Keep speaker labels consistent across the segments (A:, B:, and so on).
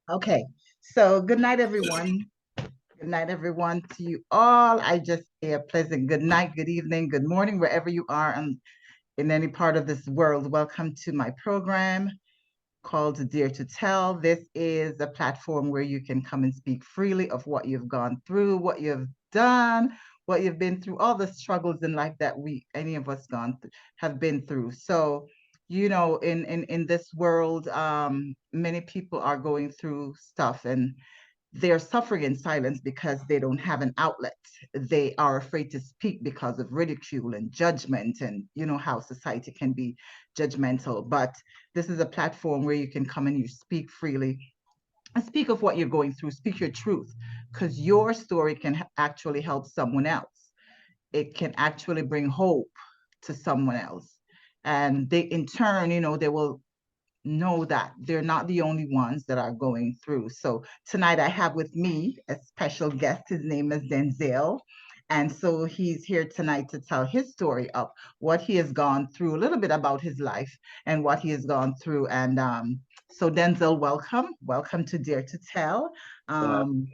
A: Okay. So good night, everyone. Good night, everyone, to you all. I just say a pleasant good night, good evening, good morning, wherever you are in any part of this world. Welcome to my program called Dare to Tell. This is a platform where you can come and speak freely of what you've gone through, what you've done, what you've been through, all the struggles in life that any of us have been through. So, in this world, many people are going through stuff, and they're suffering in silence because they don't have an outlet. They are afraid to speak because of ridicule and judgment, and you know how society can be judgmental. But this is a platform where you can come and you speak freely and speak of what you're going through, speak your truth, because your story can actually help someone else. It can actually bring hope to someone else. And they, in turn, they will know that they're not the only ones that are going through. So tonight I have with me a special guest. His name is Denzel. And so he's here tonight to tell his story of what he has gone through, a little bit about his life and what he has gone through. And so Denzel, welcome. Welcome to Dare to Tell.
B: Uh,
A: Um,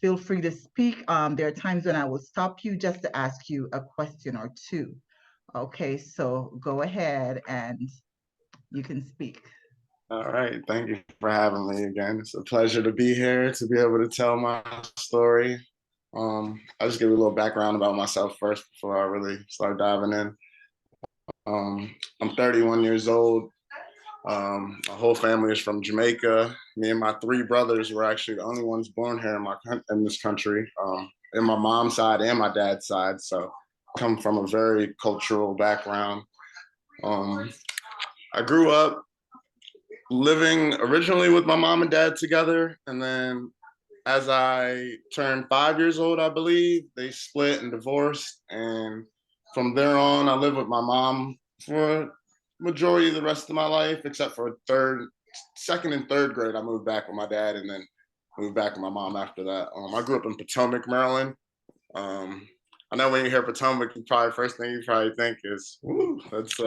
A: Feel free to speak. There are times when I will stop you just to ask you a question or two. Okay, so go ahead and you can speak.
B: all right. Thank you for having me again. It's a pleasure to be here to be able to tell my story. I'll just give you a little background about myself first before I really start diving in. I'm 31 years old. My whole family is from Jamaica. Me and my three brothers were actually the only ones born here in this country, in my mom's side and my dad's side. So, I come from a very cultural background. Um, I grew up living originally with my mom and dad together, and then as I turned 5 years old, I believe they split and divorced, and from there on, I lived with my mom for majority of the rest of my life, except for second and third grade. I moved back with my dad, and then moved back with my mom after that. I grew up in Potomac, Maryland. Um, I know when you hear Potomac, you probably first thing you probably think is, "Woo, that's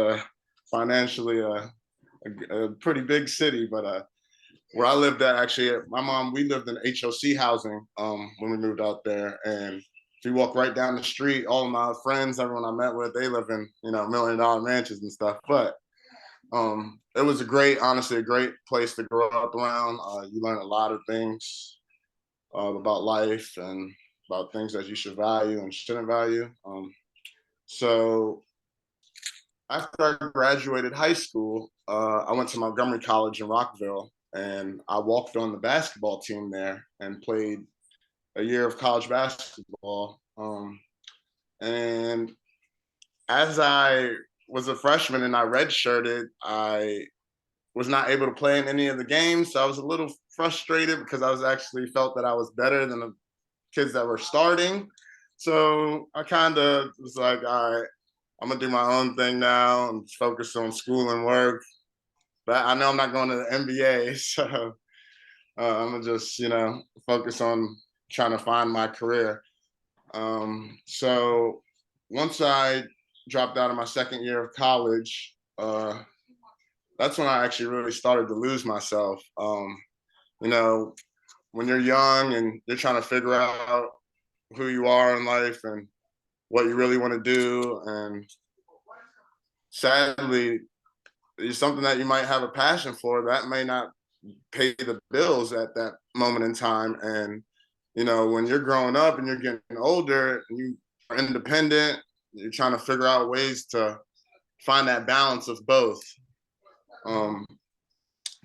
B: financially a pretty big city." But where I lived at, actually, my mom, we lived in HOC housing when we moved out there, and if you walk right down the street, all of my friends, everyone I met with, they live in $1 million mansions and stuff. But it was honestly, a great place to grow up around. You learn a lot of things about life and about things that you should value and shouldn't value. So after I graduated high school, I went to Montgomery College in Rockville, and I walked on the basketball team there and played a year of college basketball. And as I was a freshman and I redshirted, I was not able to play in any of the games. So I was a little frustrated because I was actually felt that I was better than the kids that were starting. So I kind of was like, all right, I'm gonna do my own thing now and focus on school and work. But I know I'm not going to the NBA, so I'm gonna just focus on trying to find my career. So once I dropped out of my second year of college, that's when I actually really started to lose myself. You know, when you're young and you're trying to figure out who you are in life and what you really want to do, and sadly, it's something that you might have a passion for that may not pay the bills at that moment in time. And when you're growing up and you're getting older and you are independent, you're trying to figure out ways to find that balance of both. Um,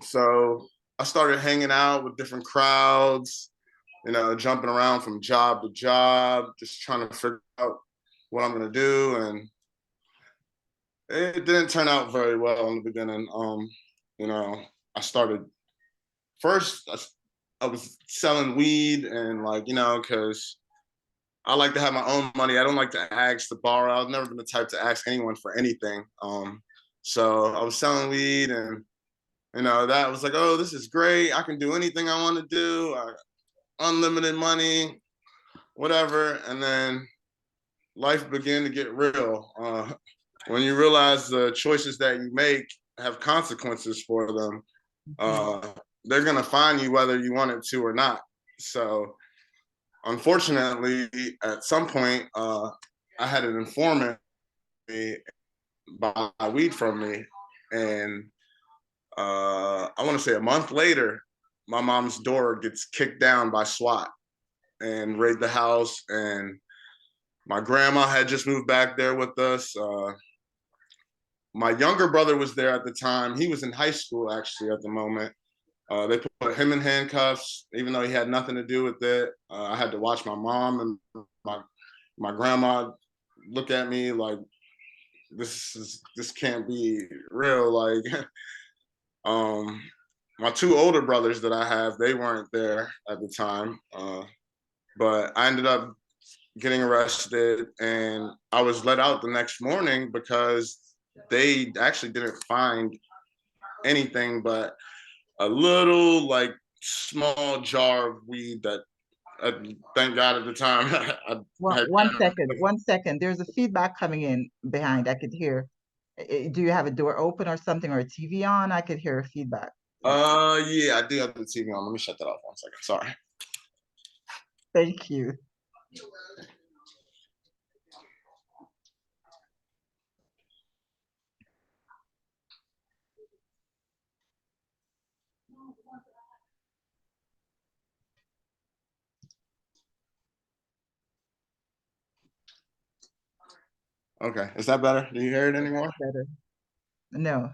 B: so I started hanging out with different crowds, jumping around from job to job, just trying to figure out what I'm gonna do. And it didn't turn out very well in the beginning. You know, I started first. I was selling weed and because I like to have my own money. I don't like to ask to borrow. I've never been the type to ask anyone for anything. So I was selling weed, and that was like, oh, this is great. I can do anything I want to do. Unlimited money, whatever. And then life began to get real. When you realize the choices that you make have consequences for them,
A: Mhm.
B: uh, they're gonna find you whether you wanted to or not. So unfortunately, at some point, I had an informant buy weed from me, and I want to say a month later, my mom's door gets kicked down by SWAT and raid the house. And my grandma had just moved back there with us. My younger brother was there at the time. He was in high school actually at the moment. They put him in handcuffs, even though he had nothing to do with it. I had to watch my mom and my grandma look at me like, this can't be real. Like, my two older brothers that I have, they weren't there at the time, but I ended up getting arrested, and I was let out the next morning because they actually didn't find anything but a little like small jar of weed that, thank God at the time.
A: Well,
B: had,
A: 1 second, 1 second. There's a feedback coming in behind. I could hear. Do you have a door open or something, or a TV on? I could hear a feedback.
B: yeah, I do have the TV on. Let me shut that off 1 second. Sorry.
A: Thank you.
B: Okay, is that better? Do you hear it anymore?
A: Better. No,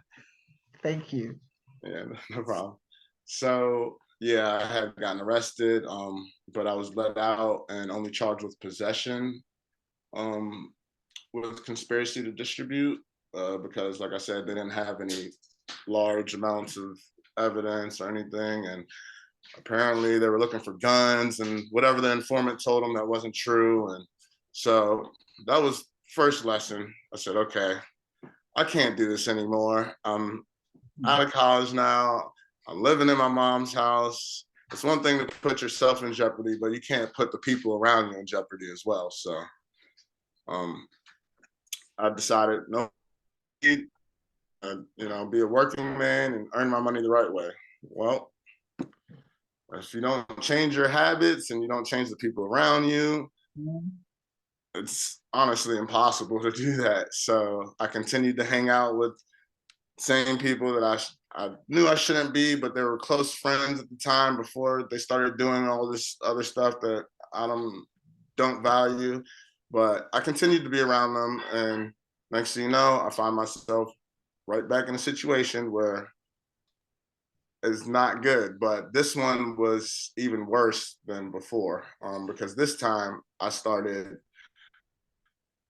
A: thank you.
B: Yeah, no problem. So yeah, I had gotten arrested, but I was let out and only charged with possession, um, with conspiracy to distribute, because, like I said, they didn't have any large amounts of evidence or anything, and apparently they were looking for guns and whatever the informant told them that wasn't true, and so that was first lesson. I said, okay, I can't do this anymore. I'm out of college now. I'm living in my mom's house. It's one thing to put yourself in jeopardy, but you can't put the people around you in jeopardy as well. So I decided, no, be a working man and earn my money the right way. Well, if you don't change your habits and you don't change the people around you, it's honestly impossible to do that. So I continued to hang out with same people that I knew I shouldn't be, but they were close friends at the time before they started doing all this other stuff that I don't value. But I continued to be around them, and next thing you know, I find myself right back in a situation where it's not good. But this one was even worse than before, because this time I started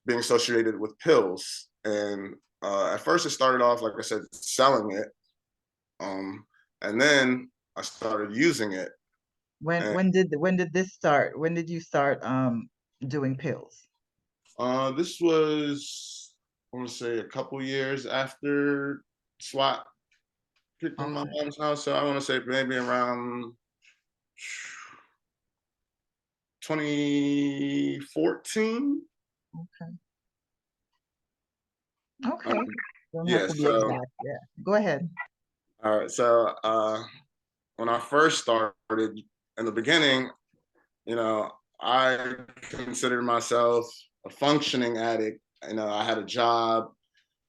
B: being associated with pills. And at first it started off, like I said, selling it. And then I started using it.
A: When did this start? When did you start doing pills?
B: This was, I want to say, a couple years after SWAT kicked in my mom's house. So I want to say maybe around 2014.
A: Okay. Don't have
B: Yeah,
A: to be
B: so
A: exact. Yeah. Go ahead.
B: all right. So when I first started in the beginning, I considered myself a functioning addict. I had a job,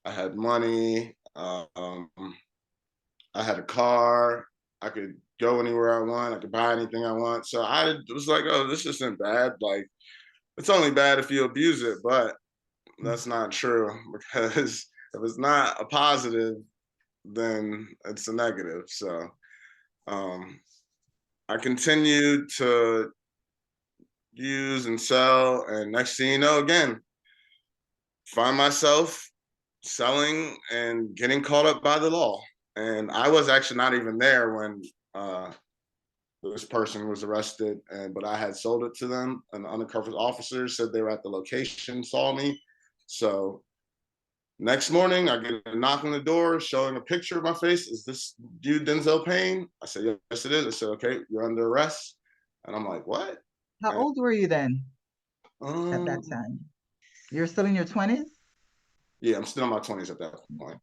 B: I had money, I had a car, I could go anywhere I want, I could buy anything I want. So I was like, oh, this isn't bad. Like, it's only bad if you abuse it, but that's not true, because if it's not a positive, then it's a negative. So I continued to use and sell, and next thing you know, again, find myself selling and getting caught up by the law. And I was actually not even there when this person was arrested, but I had sold it to them. And the undercover officers said they were at the location, saw me. So next morning, I get a knock on the door showing a picture of my face. Is this you, Denzel Payne? I said, yes, it is. I said, okay, you're under arrest. And I'm like, what?
A: How old were you then at that
B: Um,
A: time? You're still in your 20s?
B: yeah, I'm still in my 20s at that point.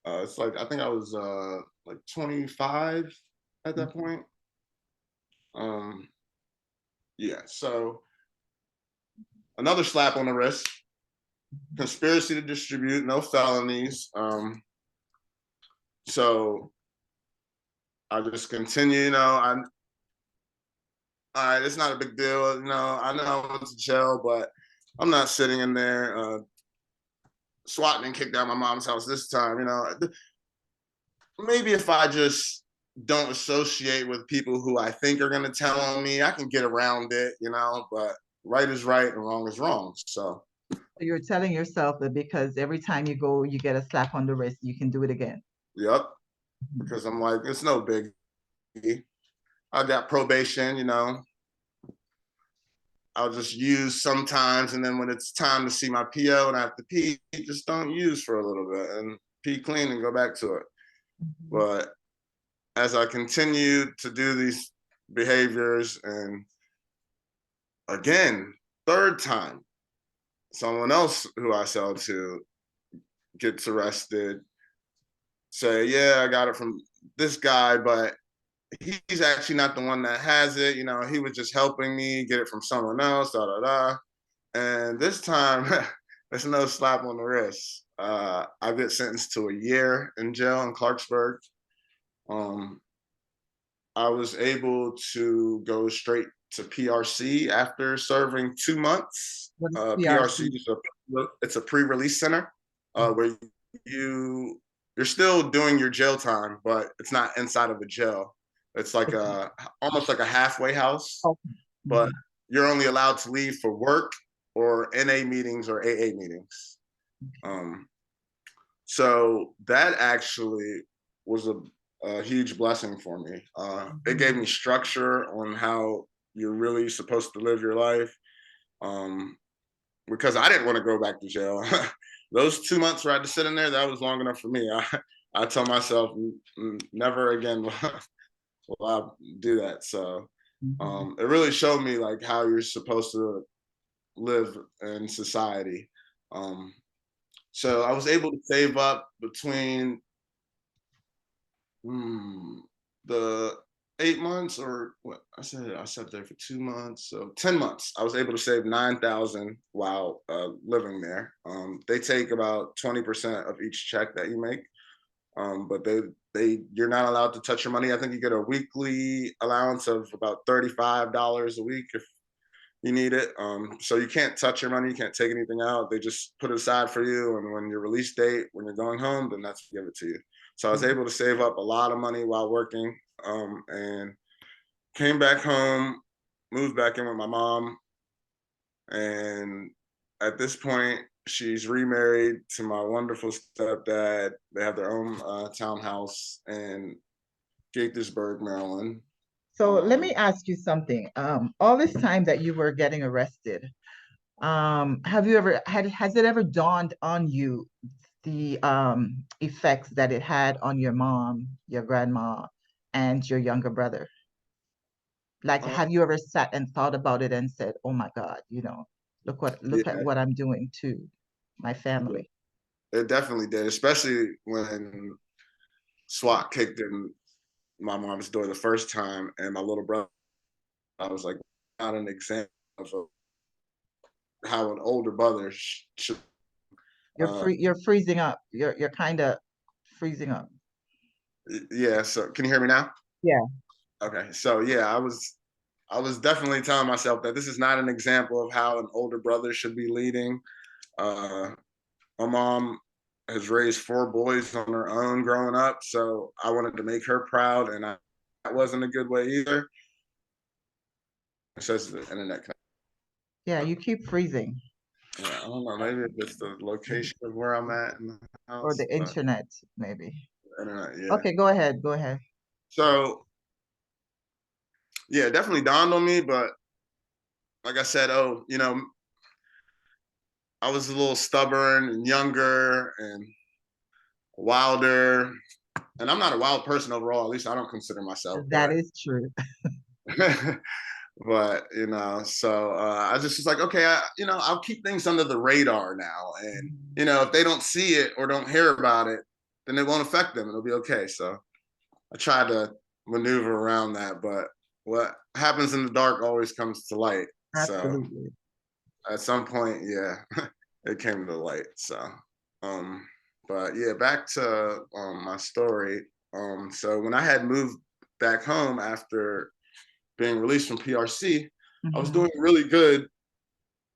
B: It's like, I think I was like 25. at that point. Yeah, so another slap on the wrist, conspiracy to distribute, no felonies. So I just continue, all right, it's not a big deal. I know I went to jail, but I'm not sitting in there. SWAT didn't kick down my mom's house this time. Maybe if I just don't associate with people who I think are going to tell on me, I can get around it, but right is right and wrong is wrong. So
A: you're telling yourself that because every time you go, you get a slap on the wrist, you can do it again.
B: Yep. Because I'm like, it's no biggie. I got probation, I'll just use sometimes. And then when it's time to see my PO and I have to pee, just don't use for a little bit and pee clean and go back to it. But as I continue to do these behaviors, and again, third time, someone else who I sell to gets arrested, say, yeah, I got it from this guy, but he's actually not the one that has it. He was just helping me get it from someone else, da da da. And this time, there's no slap on the wrist. I get sentenced to a year in jail in Clarksburg. I was able to go straight to PRC after serving 2 months.
A: What is
B: PRC
A: PRC?
B: is it's a pre-release center where you're still doing your jail time, but it's not inside of a jail. It's like almost like a halfway house, but you're only allowed to leave for work or NA meetings or AA meetings. So that actually was a huge blessing for me. It gave me structure on how you're really supposed to live your life, because I didn't want to go back to jail. Those 2 months where I had to sit in there, that was long enough for me. I tell myself never again will I do that. So it really showed me like how you're supposed to live in society. So I was able to save up between the 8 months, or what I sat there for 2 months, so 10 months. I was able to save 9,000 while living there. They take about 20% of each check that you make, but you're not allowed to touch your money. I think you get a weekly allowance of about $35 a week if you need it. So you can't touch your money, you can't take anything out. They just put it aside for you, and when your release date, when you're going home, then that's give it to you. So I was able to save up a lot of money while working, and came back home, moved back in with my mom, and at this point, she's remarried to my wonderful stepdad. They have their own townhouse in Gaithersburg, Maryland.
A: So let me ask you something. All this time that you were getting arrested, have you ever has it ever dawned on you the effects that it had on your mom, your grandma, and your younger brother? Like,
B: Uh,
A: have you ever sat and thought about it and said, "Oh my God, look at
B: yeah,
A: what I'm doing to my
B: yeah,
A: family."
B: it definitely did, especially when SWAT kicked in my mom's door the first time, and my little brother, I was like, not an example of how an older brother should.
A: You're freezing up. You're kind of freezing up.
B: Yeah. So can you hear me now?
A: Yeah.
B: Okay. So yeah, I was definitely telling myself that this is not an example of how an older brother should be leading. Uh, my mom has raised 4 boys on her own growing up, so I wanted to make her proud, and that wasn't a good way either. It says the internet.
A: Yeah, you keep freezing.
B: Yeah, I don't know. Maybe it's the location of where I'm at in the
A: Or
B: house,
A: the
B: but
A: internet, maybe.
B: internet, yeah.
A: Okay, go ahead. Go ahead.
B: So yeah, it definitely dawned on me, but like I said, I was a little stubborn and younger and wilder, and I'm not a wild person overall. At least I don't consider myself,
A: That
B: but
A: is true.
B: but so I just was like, okay, I'll keep things under the radar now, and if they don't see it or don't hear about it, then it won't affect them. It'll be okay. So I tried to maneuver around that, but what happens in the dark always comes to light. So
A: Absolutely.
B: at some point, yeah, it came to light. So, um, but yeah, back to my story. So when I had moved back home after being released from PRC, I was
A: Mhm.
B: doing really good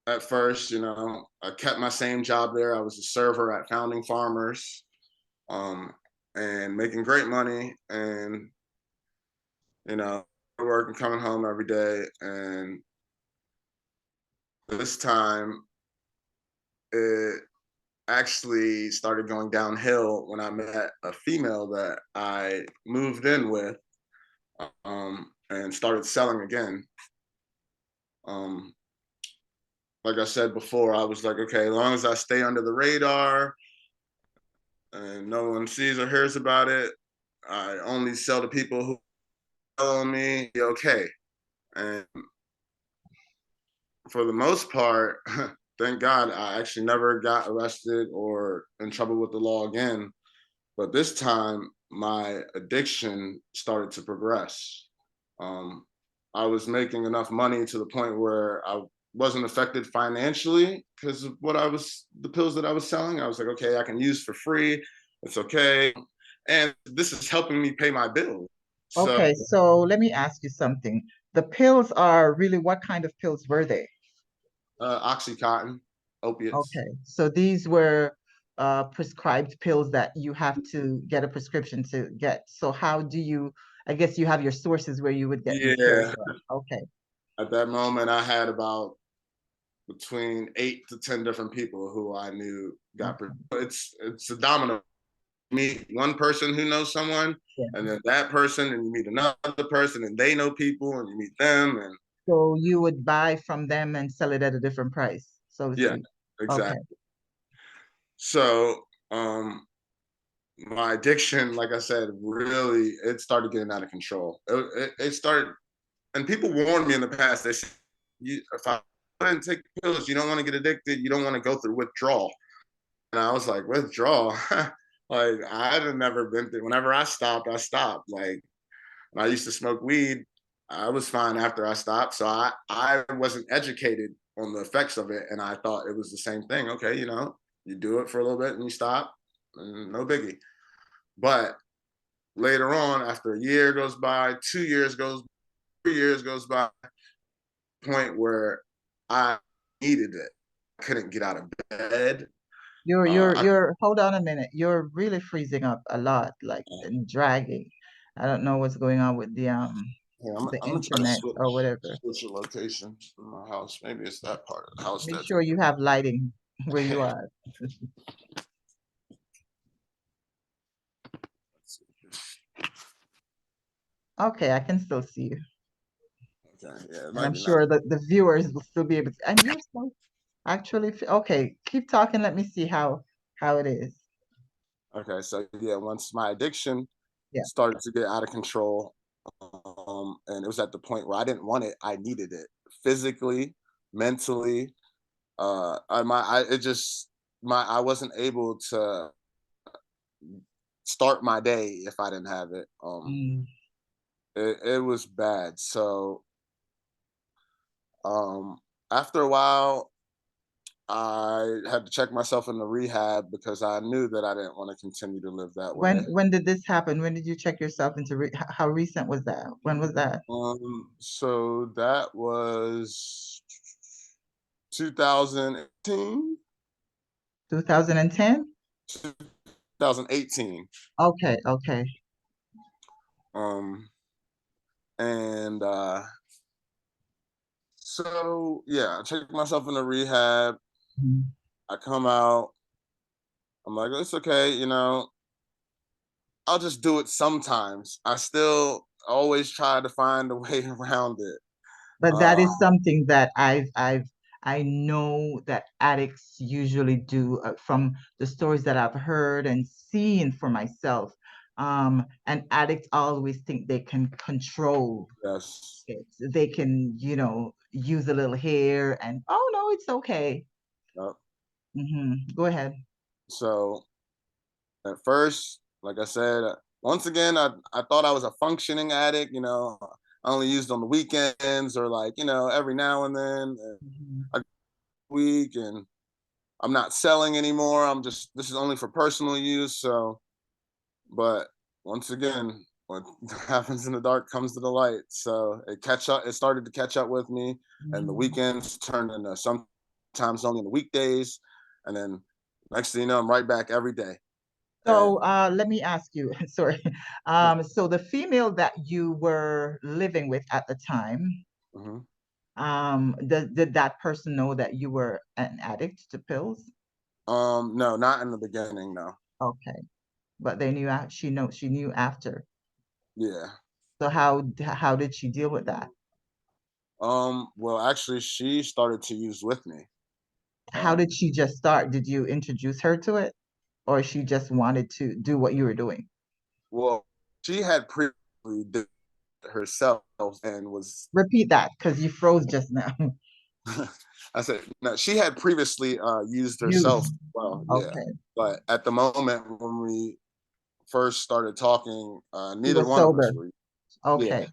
B: at first. I kept my same job there. I was a server at Founding Farmers, um, and making great money, and you know, working, coming home every day. And this time, it actually started going downhill when I met a female that I moved in with, and started selling again. Um, like I said before, I was like, okay, as long as I stay under the radar and no one sees or hears about it, I only sell to people who follow me. Okay, and for the most part, thank God, I actually never got arrested or in trouble with the law again. But this time, my addiction started to progress. Um, I was making enough money to the point where I wasn't affected financially because of the pills that I was selling. I was like, okay, I can use for free. It's okay. And this is helping me pay my bills. So,
A: Okay, so let me ask you something. The pills are really, what kind of pills were they?
B: Oxycontin, opiates.
A: Okay, so these were prescribed pills that you have to get a prescription to get. So how do you, I guess you have your sources where you would get these pills
B: Yeah.
A: from. Okay.
B: At that moment, I had about between 8 to 10 different people who I knew got.
A: Okay.
B: It's a domino. You meet one person who knows someone,
A: Yeah.
B: and then that person, and you meet another person, and they know people, and you meet them, and
A: So you would buy from them and sell it at a different price, so to
B: yeah,
A: speak. Okay.
B: exactly. So, my addiction, like I said, really it started getting out of control. It started, and people warned me in the past. They said, if I didn't take pills, you don't want to get addicted. You don't want to go through withdrawal. And I was like, withdrawal? Like I had never been through. Whenever I stopped, I stopped. Like when I used to smoke weed, I was fine after I stopped. So I wasn't educated on the effects of it, and I thought it was the same thing. Okay, you do it for a little bit and you stop, and no biggie. But later on, after a year goes by, 2 years goes, 3 years goes by, point where I needed it. I couldn't get out of bed. I
A: Hold on a minute. You're really freezing up a lot, like and dragging. I don't know what's going on with
B: Yeah,
A: the
B: I'm gonna try to
A: internet or whatever.
B: switch the location in my house. Maybe it's that part of the house
A: Make
B: that's.
A: sure you have lighting where you are. Okay, I can still see you.
B: Okay, yeah, it
A: And
B: might
A: I'm
B: be not.
A: sure that the viewers will still be able to. And you're so actually okay. Keep talking. Let me see how it is.
B: Okay, so yeah, once my addiction
A: Yeah.
B: started to get out of control, and it was at the point where I didn't want it, I needed it physically, mentally. It just I wasn't able to start my day if I didn't have it.
A: Mm.
B: It was bad. So, um, after a while, I had to check myself into rehab because I knew that I didn't want to continue to live that way.
A: When did this happen? When did you check yourself into how recent was that? When was that?
B: So that was 2018.
A: 2010?
B: 2018.
A: Okay, okay.
B: Um, and so yeah, I checked myself into rehab.
A: Mhm.
B: I come out. I'm like, it's okay, I'll just do it sometimes. I still always try to find a way around it.
A: But that
B: Uh,
A: is something that I know that addicts usually do from the stories that I've heard and seen for myself. And addicts always think they can control
B: yes.
A: it. They can, use a little here and oh no, it's okay.
B: Yep.
A: Go ahead.
B: So at first, like I said, once again, I thought I was a functioning addict. I only used on the weekends or like, every now and then,
A: Mhm.
B: a week, and I'm not selling anymore. This is only for personal use. So, but once again, what happens in the dark comes to the light. So it started to catch up with me, and the
A: Mhm.
B: weekends turned into sometimes only in the weekdays. And then next thing you know, I'm right back every day. And
A: So let me ask you, sorry. So the female that you were living with at the time,
B: mhm.
A: did that person know that you were an addict to pills?
B: No, not in the beginning, no.
A: Okay, but she knew after.
B: Yeah.
A: So how did she deal with that?
B: Well, actually, she started to use with me.
A: How did
B: Um,
A: she just start? Did you introduce her to it, or she just wanted to do what you were doing?
B: well, she had previously did it herself and was.
A: Repeat that because you froze just now.
B: I said no. She had previously used herself.
A: Use.
B: Well, yeah,
A: Okay.
B: but at the moment when we first started talking,
A: She
B: neither
A: was
B: one of us
A: sober.
B: were. Yeah,
A: Okay.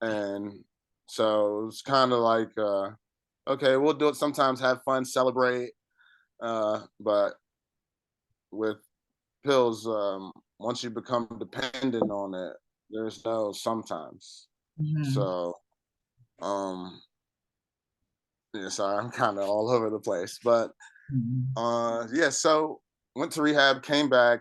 B: and so it was kind of like, okay, we'll do it sometimes, have fun, celebrate, but with pills, once you become dependent on it, there's no sometimes.
A: Mhm.
B: So, um, yeah, sorry, I'm kind of all over the place, but
A: Mhm.
B: yeah. So went to rehab, came back,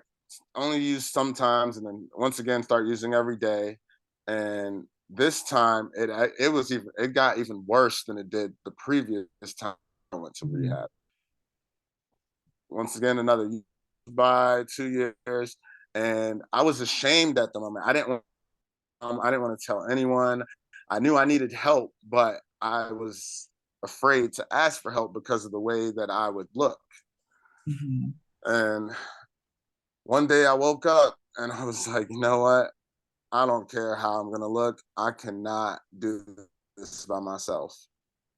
B: only used sometimes, and then once again start using every day. And this time, it got even worse than it did the previous time I went to
A: Mhm.
B: rehab. Once again, another by 2 years, and I was ashamed at the moment. I didn't want to tell anyone. I knew I needed help, but I was afraid to ask for help because of the way that I would look.
A: Mhm.
B: And one day I woke up and I was like, you know what? I don't care how I'm going to look. I cannot do this by myself.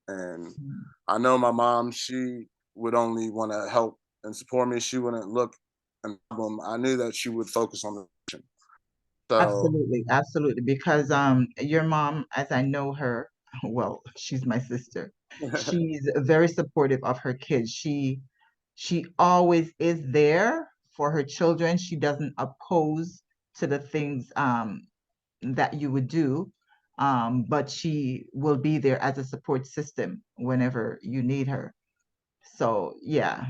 B: And
A: Mhm.
B: I know my mom, she would only want to help and support me. She wouldn't look a problem. I knew that she would focus on the patient. So,
A: Absolutely, absolutely. Because your mom, as I know her, well, she's my sister. She's very supportive of her kids. She always is there for her children. She doesn't oppose to the things that you would do, but she will be there as a support system whenever you need her. So yeah,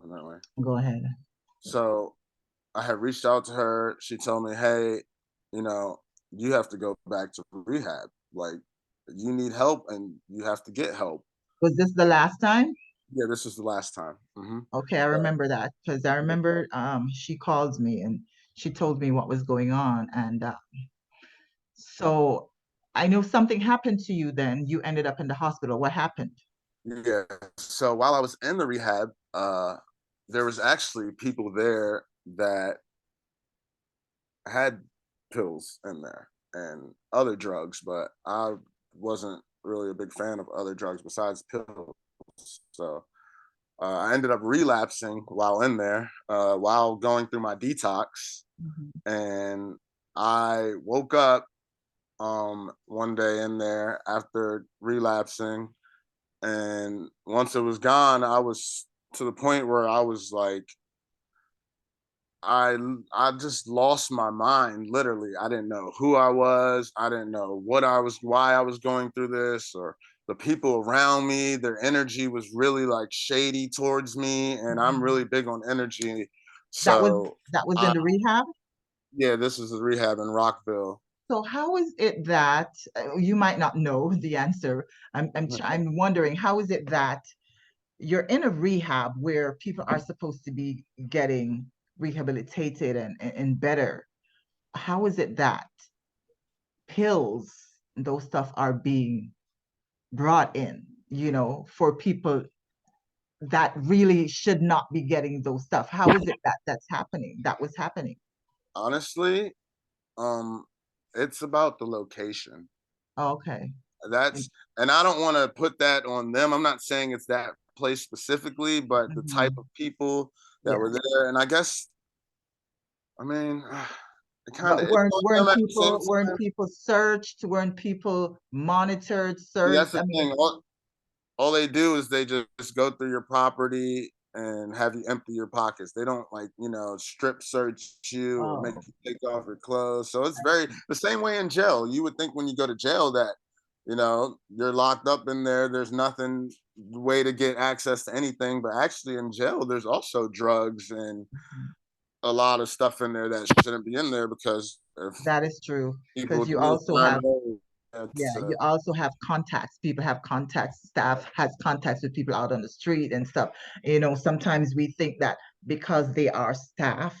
B: anyway,
A: go ahead.
B: so I had reached out to her. She told me, hey, you know, you have to go back to rehab. Like, you need help and you have to get help.
A: Was this the last time?
B: Yeah, this was the last time.
A: Okay, I
B: So,
A: remember that because I remember she called me and she told me what was going on. And so I know something happened to you then. You ended up in the hospital. What happened?
B: yeah. So while I was in the rehab, there was actually people there that had pills in there and other drugs, but I wasn't really a big fan of other drugs besides pills. So I ended up relapsing while in there, while going through my detox,
A: Mhm.
B: and I woke up one day in there after relapsing, and once it was gone, I was to the point where I was like, I I just lost my mind. Literally, I didn't know who I was. I didn't know why I was going through this, or the people around me. Their energy was really like shady towards me, and I'm really
A: Mhm.
B: big on energy.
A: That was
B: So,
A: that was in
B: I
A: the rehab.
B: yeah, this is a rehab in Rockville.
A: So how is it that you might not know the answer? I'm wondering how is it that you're in a rehab where people are supposed to be getting rehabilitated and better. How is it that pills, those stuff are being brought in, for people that really should not be getting those stuff? How is it that that's happening? That was happening.
B: Honestly, um, it's about the location.
A: Okay.
B: That's and I don't want to put that on them. I'm not saying it's that place specifically, but the type
A: Mhm.
B: of people that
A: Yeah.
B: were there. And I guess, I mean, it kind
A: But
B: of is on them at the same
A: weren't
B: time.
A: people searched? Weren't people monitored,
B: See, that's
A: searched?
B: the
A: I mean,
B: thing. All they do is they just go through your property and have you empty your pockets. They don't like, strip search you or make
A: oh,
B: you take off your clothes. So it's very the same way in jail. You would think when you go to jail that, you're locked up in there. There's nothing way to get access to anything. But actually in jail, there's also drugs and a lot of stuff in there that shouldn't be in there because if
A: that is true.
B: people
A: Because you
B: do
A: also
B: find
A: have,
B: a way
A: yeah,
B: to,
A: you also have contacts. People have contacts. Staff has contacts with people out on the street and stuff. Sometimes we think that because they are staff,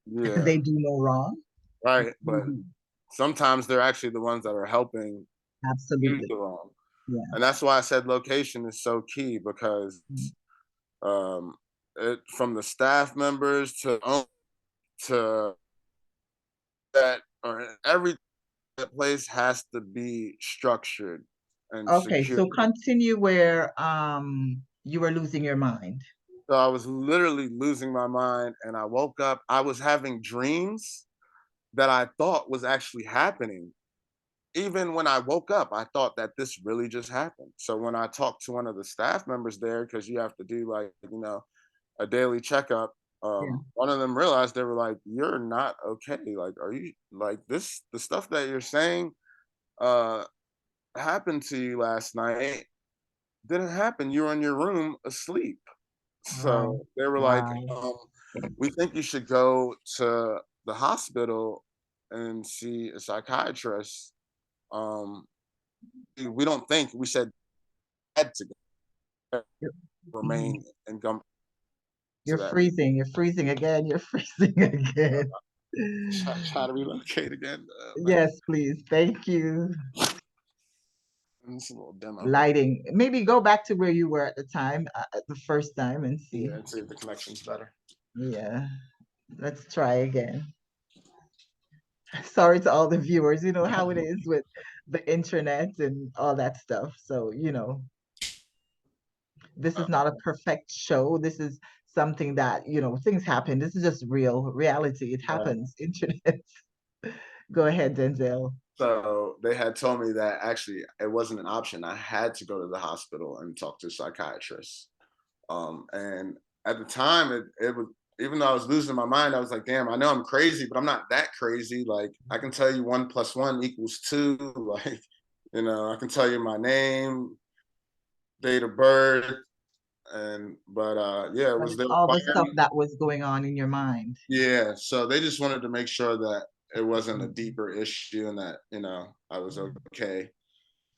B: yeah,
A: they do no wrong.
B: right. But
A: Mhm.
B: sometimes they're actually the ones that are helping do
A: Absolutely.
B: the wrong.
A: Yeah.
B: And that's why I said location is so key because
A: Mhm.
B: um, from the staff members to that or every place has to be structured and
A: Okay,
B: secure.
A: so continue where you were losing your mind.
B: So I was literally losing my mind, and I woke up. I was having dreams that I thought was actually happening. Even when I woke up, I thought that this really just happened. So when I talked to one of the staff members there, because you have to do like, a daily checkup,
A: Yeah.
B: one of them realized they were like, "You're not okay. Like, are you like this? The stuff that you're saying uh happened to you last night didn't happen. You were in your room asleep."
A: Wow.
B: So they were like,
A: Wow.
B: "We think you should go to the hospital and see a psychiatrist." Um, we don't think we said had to
A: You're, mhm.
B: remain and come to
A: You're
B: that.
A: freezing. You're freezing again. You're freezing again.
B: Try to relocate again.
A: Yes, please. Thank you.
B: It's a little demo.
A: Lighting. Maybe go back to where you were at the time, the first time, and
B: Yeah,
A: see.
B: and see if the connection's better.
A: Yeah. Let's try again. Sorry to all the viewers. You know how it is with the internet and all that stuff. So, this is not a perfect show. This is something that, things happen. This is just real reality. It
B: Right.
A: happens. Internet. Go ahead, Denzel.
B: So they had told me that actually it wasn't an option. I had to go to the hospital and talk to a psychiatrist. And at the time, it was even though I was losing my mind, I was like, damn, I know I'm crazy, but I'm not that crazy. Like I can tell you 1+1 = 2. Like, I can tell you my name, date of birth, and but yeah, it
A: But
B: was
A: it's
B: their
A: all the stuff
B: plan.
A: that was going on in your mind.
B: Yeah, so they just wanted to make sure that it wasn't a deeper issue and that, I was okay.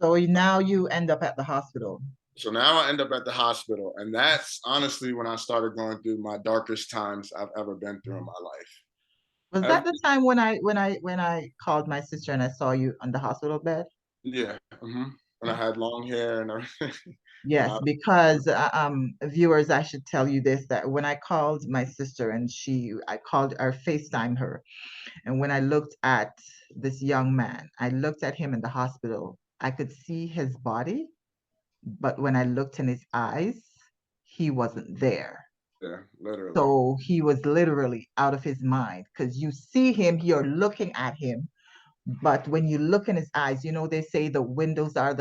A: So now you end up at the hospital.
B: So now I end up at the hospital, and that's honestly when I started going through my darkest times I've ever been through in my life.
A: Was that
B: Every,
A: the time when I called my sister and I saw you on the hospital bed?
B: yeah, when I had long hair and everything. and
A: Yes,
B: I,
A: because viewers, I should tell you this, that when I called my sister and I called or FaceTime her, and when I looked at this young man, I looked at him in the hospital. I could see his body, but when I looked in his eyes, he wasn't there.
B: yeah, literally,
A: So he was literally out of his mind because you see him, you're looking at him, but when you look in his eyes, they say the windows are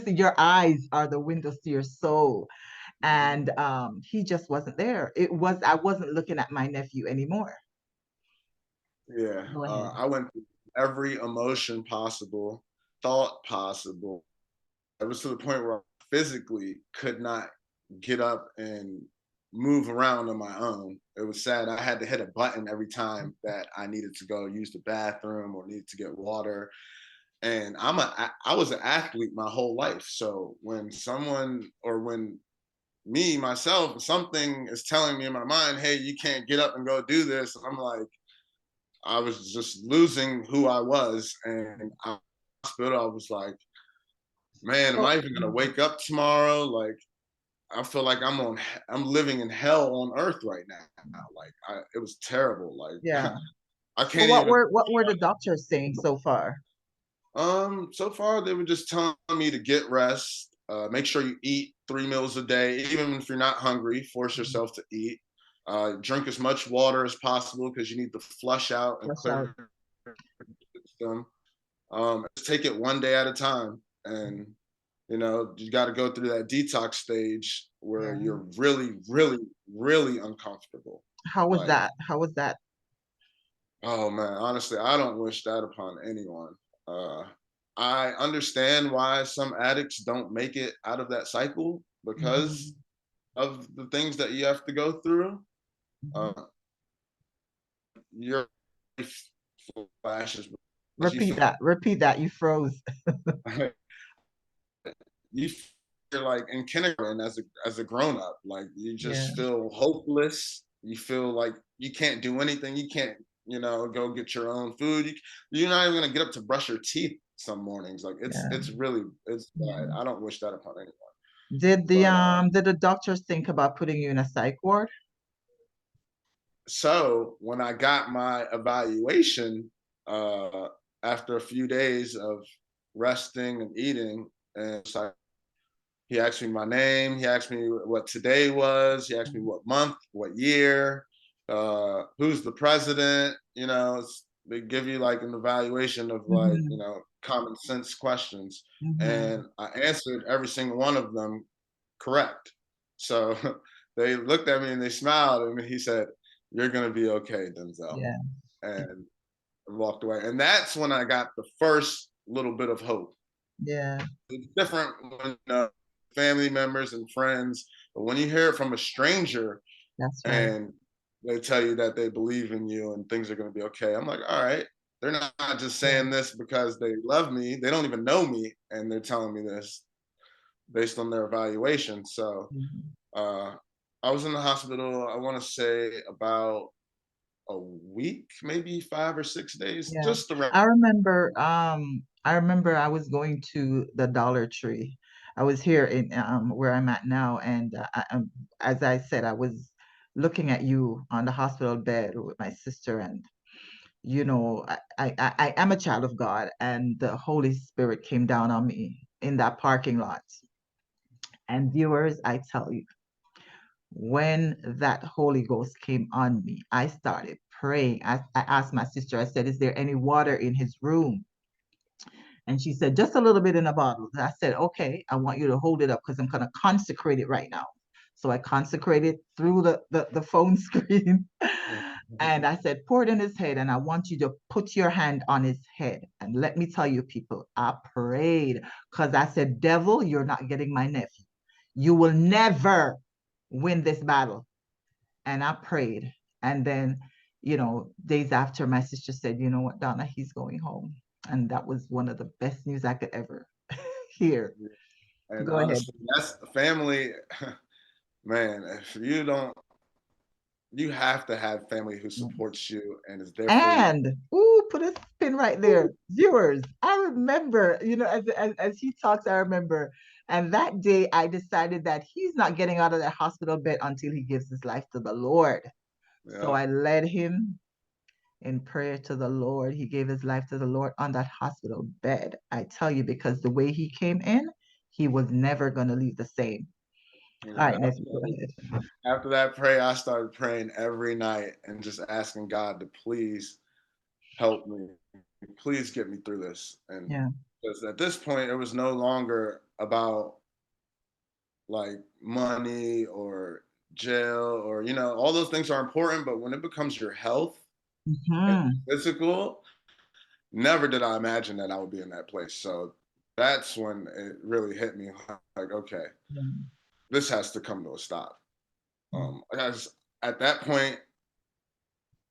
A: your eyes are the windows to your soul. And he just wasn't there. I wasn't looking at my nephew anymore.
B: yeah.
A: Go ahead.
B: I went through every emotion possible, thought possible. It was to the point where I physically could not get up and move around on my own. It was sad. I had to hit a button every time that I needed to go use the bathroom or needed to get water. And I was an athlete my whole life. So when someone or when me myself something is telling me in my mind, hey, you can't get up and go do this, I'm like, I was just losing who I was. And I was like, man, am
A: So,
B: I even gonna wake up tomorrow? Like, I feel like I'm living in hell on earth right now. Like, it was terrible. Like,
A: yeah.
B: I
A: So
B: can't even.
A: what were the doctors saying so far?
B: So far they were just telling me to get rest, make sure you eat 3 meals a day, even if you're not hungry, force yourself to eat. Drink as much water as possible because you need to flush out and
A: Flush out.
B: clear the system. Just take it one day at a time, and you got to go through that detox stage where
A: Yeah.
B: you're really, really, really uncomfortable.
A: How was
B: Like,
A: that? How was that?
B: oh man, honestly, I don't wish that upon anyone. Uh, I understand why some addicts don't make it out of that cycle because
A: Mhm,
B: of the things that you have to go through.
A: mhm.
B: Uh, your life flashes as you
A: Repeat that. Repeat that. You froze.
B: you feel like in kindergarten as a grown up, like you
A: Yeah.
B: just feel hopeless. You feel like you can't do anything. You can't, go get your own food. You're not even gonna get up to brush your teeth some mornings. Like
A: Yeah.
B: it's bad.
A: Yeah.
B: I don't wish that upon anyone.
A: Did the
B: But
A: doctors think about putting you in a psych ward?
B: so when I got my evaluation, uh, after a few days of resting and eating, and it's like he asked me my name. He asked me what today was. He asked me what month, what year, who's the president. They give you like an evaluation of like,
A: Mm-hmm.
B: common sense questions.
A: Mm-hmm.
B: And I answered every single one of them correct. So they looked at me and they smiled, and he said, "You're going to be okay, Denzel,"
A: Yeah.
B: and walked away. And that's when I got the first little bit of hope.
A: Yeah.
B: It's different when family members and friends, but when you hear it from a stranger
A: That's right.
B: and they tell you that they believe in you and things are going to be okay, I'm like, all right. They're not just
A: Yeah.
B: saying this because they love me. They don't even know me, and they're telling me this based on their evaluation. So
A: Mhm.
B: uh, I was in the hospital, I want to say about a week, maybe 5 or 6 days,
A: Yeah.
B: just around.
A: I remember I was going to the Dollar Tree. I was here in where I'm at now, and as I said, I was looking at you on the hospital bed with my sister, and I am a child of God, and the Holy Spirit came down on me in that parking lot. And viewers, I tell you, when that Holy Ghost came on me, I started praying. I asked my sister, I said, "Is there any water in his room?" And she said, "Just a little bit in a bottle." And I said, "Okay, I want you to hold it up because I'm going to consecrate it right now." So I consecrated through the phone screen. And I said, "Pour it in his head, and I want you to put your hand on his head." And let me tell you, people, I prayed because I said, "Devil, you're not getting my nephew. You will never win this battle." And I prayed. And then, days after, my sister said, "You know what, Donna, he's going home." And that was one of the best news I could ever hear.
B: And
A: Go ahead.
B: honestly, that's family. Man, if you don't, you have to have family who supports you and is there for you.
A: And put a pin right there. Viewers, I remember, as he talks, I remember. And that day I decided that he's not getting out of that hospital bed until he gives his life to the Lord. So
B: Yeah.
A: I led him in prayer to the Lord. He gave his life to the Lord on that hospital bed. I tell you, because the way he came in, he was never going to leave the same. All
B: Yeah.
A: right, nephew, go ahead.
B: After that prayer, I started praying every night and just asking God to please help me, please get me through this. And
A: Yeah.
B: because at this point, it was no longer about like money or jail or, all those things are important. But when it becomes your health and
A: Hmm.
B: physical, never did I imagine that I would be in that place. So that's when it really hit me like, okay, this has to come to a stop. As at that point,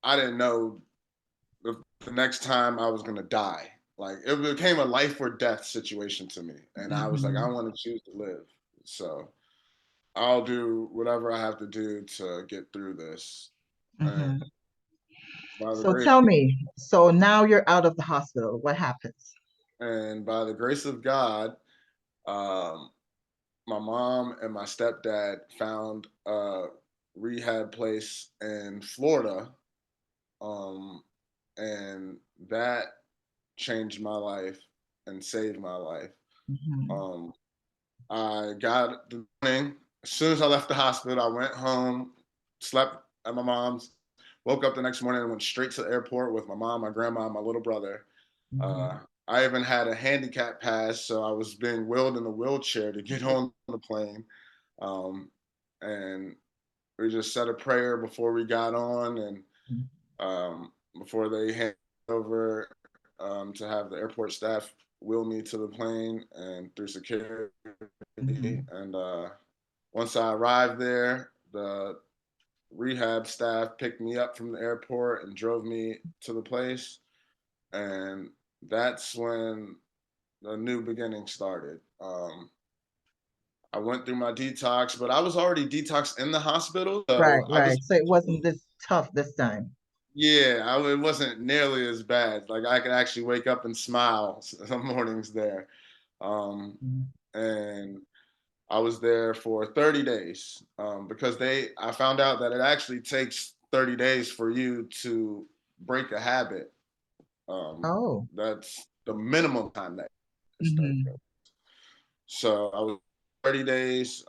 B: I didn't know the next time I was gonna die. Like it became a life or death situation to me, and I was like, I
A: Hmm.
B: want to choose to live. So I'll do whatever I have to do to get through this. And
A: Hmm.
B: by the
A: So
B: grace
A: tell me, so now you're out of the hospital. What happens?
B: and by the grace of God, um, my mom and my stepdad found a rehab place in Florida, um, and that changed my life and saved my life.
A: Hmm.
B: Um, I got the morning. As soon as I left the hospital, I went home, slept at my mom's. Woke up the next morning and went straight to the airport with my mom, my grandma, and my little brother.
A: Mhm.
B: I even had a handicap pass, so I was being wheeled in a wheelchair to get on the plane. Um, and we just said a prayer before we got on, and before they hand over to have the airport staff wheel me to the plane and through security.
A: Mhm.
B: And once I arrived there, the rehab staff picked me up from the airport and drove me to the place. And that's when the new beginning started. I went through my detox, but I was already detoxed in the hospital.
A: Right,
B: So I was,
A: right. So it wasn't this tough this time.
B: yeah, it wasn't nearly as bad. Like I could actually wake up and smile some mornings there. Um,
A: Mhm.
B: and I was there for 30 days because I found out that it actually takes 30 days for you to break a habit.
A: Oh.
B: That's the minimum time that is 30
A: Mhm.
B: days. So I was 30 days.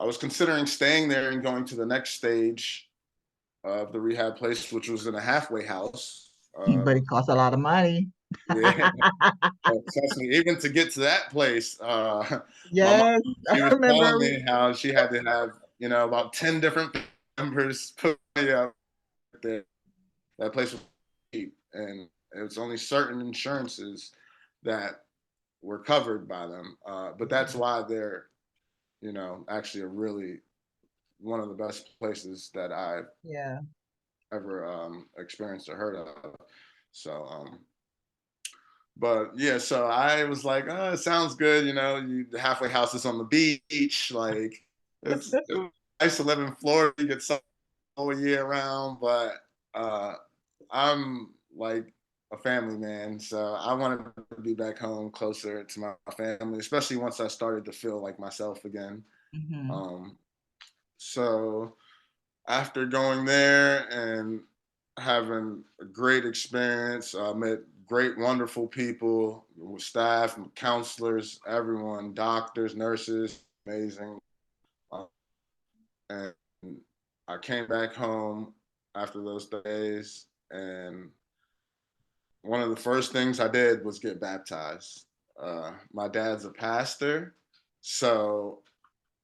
B: I was considering staying there and going to the next stage of the rehab place, which was in a halfway house.
A: But it costs a lot of money.
B: Yeah, trust me, even to get to that place, my mom,
A: Yes, I
B: she was telling
A: remember.
B: me how she had to have, about 10 different members put me up there. That place was cheap, and it was only certain insurances that were covered by them. But that's why they're, actually a really one of the best places that I've
A: Yeah.
B: ever experienced or heard of. So, but yeah, so I was like, oh, it sounds good, the halfway houses on the beach, like it was nice to live in Florida. You get sun all year round, but uh, I'm like a family man, so I wanted to be back home closer to my family, especially once I started to feel like myself again.
A: Mhm.
B: Um, so after going there and having a great experience, I met great, wonderful people, staff, counselors, everyone, doctors, nurses, amazing. Uh, and I came back home after those days, and one of the first things I did was get baptized. My dad's a pastor, so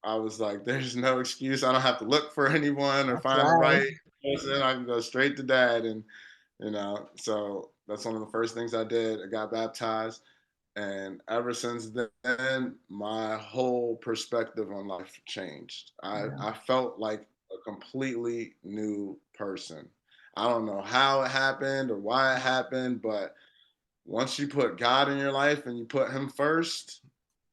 B: I was like, there's no excuse. I don't have to look for anyone or
A: That's
B: find the
A: right.
B: right person. I can go straight to dad. And, so that's one of the first things I did. I got baptized. And ever since then, my whole perspective on life changed.
A: Yeah.
B: I felt like a completely new person. I don't know how it happened or why it happened, but once you put God in your life and you put Him first,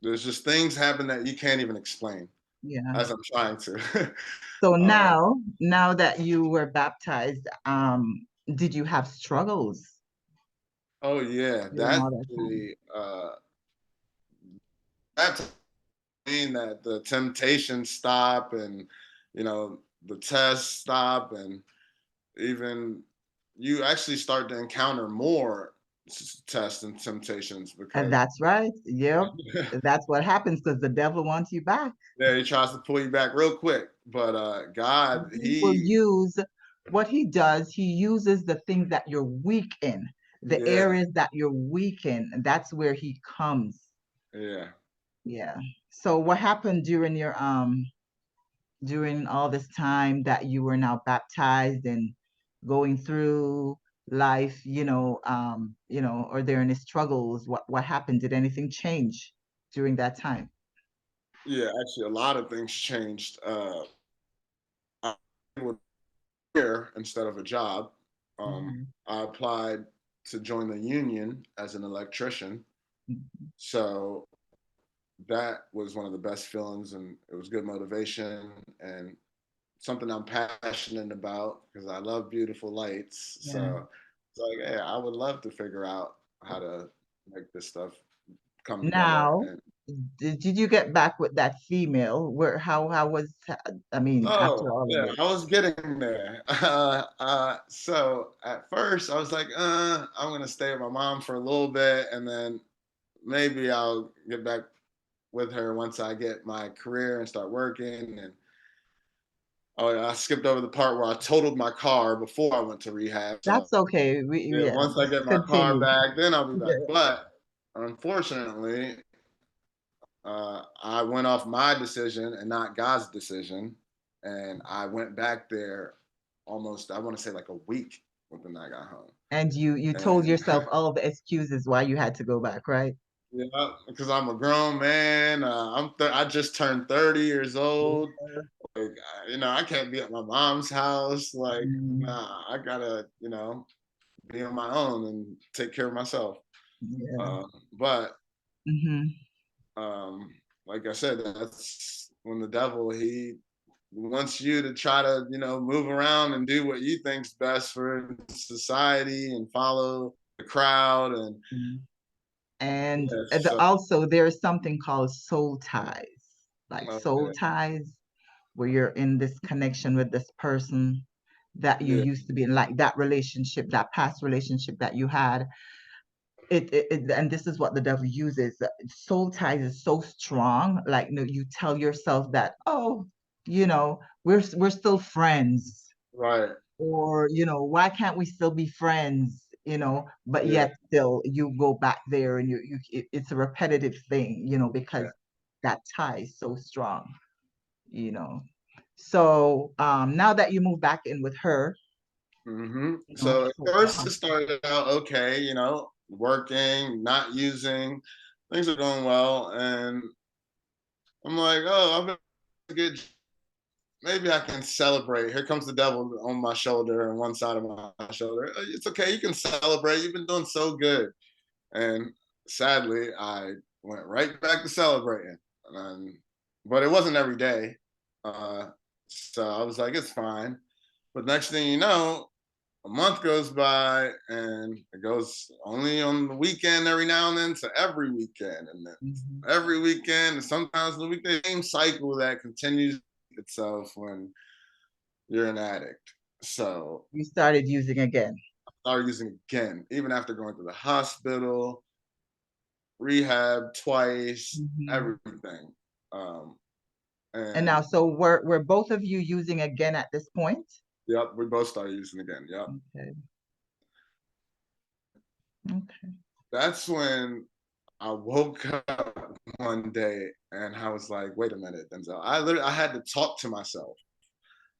B: there's just things happen that you can't even explain
A: Yeah.
B: as I'm trying to.
A: So
B: um,
A: now that you were baptized, did you have struggles
B: oh yeah,
A: during
B: that
A: all that time?
B: the that mean that the temptations stop and the tests stop and even you actually start to encounter more tests and temptations
A: And
B: because
A: that's right. Yep. That's what happens because the devil wants you back.
B: yeah, he tries to pull you back real quick. But God,
A: He will
B: he
A: use what he does, he uses the things that you're weak in, the
B: yeah,
A: areas that you're weak in, and that's where he comes.
B: yeah.
A: Yeah. So what happened during all this time that you were now baptized and going through life, are there any struggles? What happened? Did anything change during that time?
B: Yeah, actually, a lot of things changed. I would career instead of a job.
A: Mhm.
B: I applied to join the union as an electrician. So that was one of the best feelings, and it was good motivation and something I'm passionate about because I love beautiful lights.
A: Yeah.
B: So it's like, hey, I would love to figure out how to make this stuff come together.
A: Now,
B: And
A: did you get back with that female? How was, I mean, after
B: oh
A: all of
B: yeah,
A: it?
B: I was getting there. So at first I was like, I'm gonna stay with my mom for a little bit, and then maybe I'll get back with her once I get my career and start working. And Oh, yeah, I skipped over the part where I totaled my car before I went to rehab. So
A: That's okay.
B: yeah,
A: Yeah,
B: once I
A: just
B: get my car
A: continue.
B: back, then I'll be back.
A: Yeah.
B: But unfortunately, I went off my decision and not God's decision, and I went back there almost, I want to say like a week within I got home.
A: And you told
B: And
A: yourself all of the excuses why you had to go back, right?
B: yeah, because I'm a grown man. I just turned 30 years old. Like, I can't be at my mom's house. Like,
A: Mm,
B: nah, I gotta, be on my own and take care of myself.
A: yeah.
B: Uh, but
A: Hmm.
B: um, like I said, that's when the devil, he wants you to try to, move around and do what you think's best for society and follow the crowd. And
A: And
B: yeah, so
A: also there's something called soul ties, like soul
B: okay,
A: ties, where you're in this connection with this person that you
B: yeah,
A: used to be in, like that relationship, that past relationship that you had. And this is what the devil uses. Soul ties is so strong, like, you tell yourself that, oh, we're still friends,
B: right,
A: or why can't we still be friends, but
B: yeah,
A: yet still you go back there, and it's a repetitive thing,
B: yeah.
A: because that tie is so strong, you know so now that you move back in with her,
B: So at
A: so
B: first it started out okay, working, not using, things are going well, and I'm like, oh, I'm gonna get, maybe I can celebrate. Here comes the devil on my shoulder and one side of my shoulder. It's okay, you can celebrate. You've been doing so good, and sadly, I went right back to celebrating. But it wasn't every day, so I was like, it's fine. But next thing you know, a month goes by and it goes only on the weekend every now and then to every weekend, and then
A: Mhm.
B: every weekend, and sometimes the weekend, same cycle that continues itself when you're an addict. So
A: You started using again.
B: I started using again, even after going to the hospital, rehab twice,
A: Mhm.
B: everything. Um,
A: And now,
B: and
A: so were both of you using again at this point?
B: yep, we both started using again. Yep.
A: Okay. Okay.
B: That's when I woke up one day and I was like, wait a minute, Denzel. I had to talk to myself.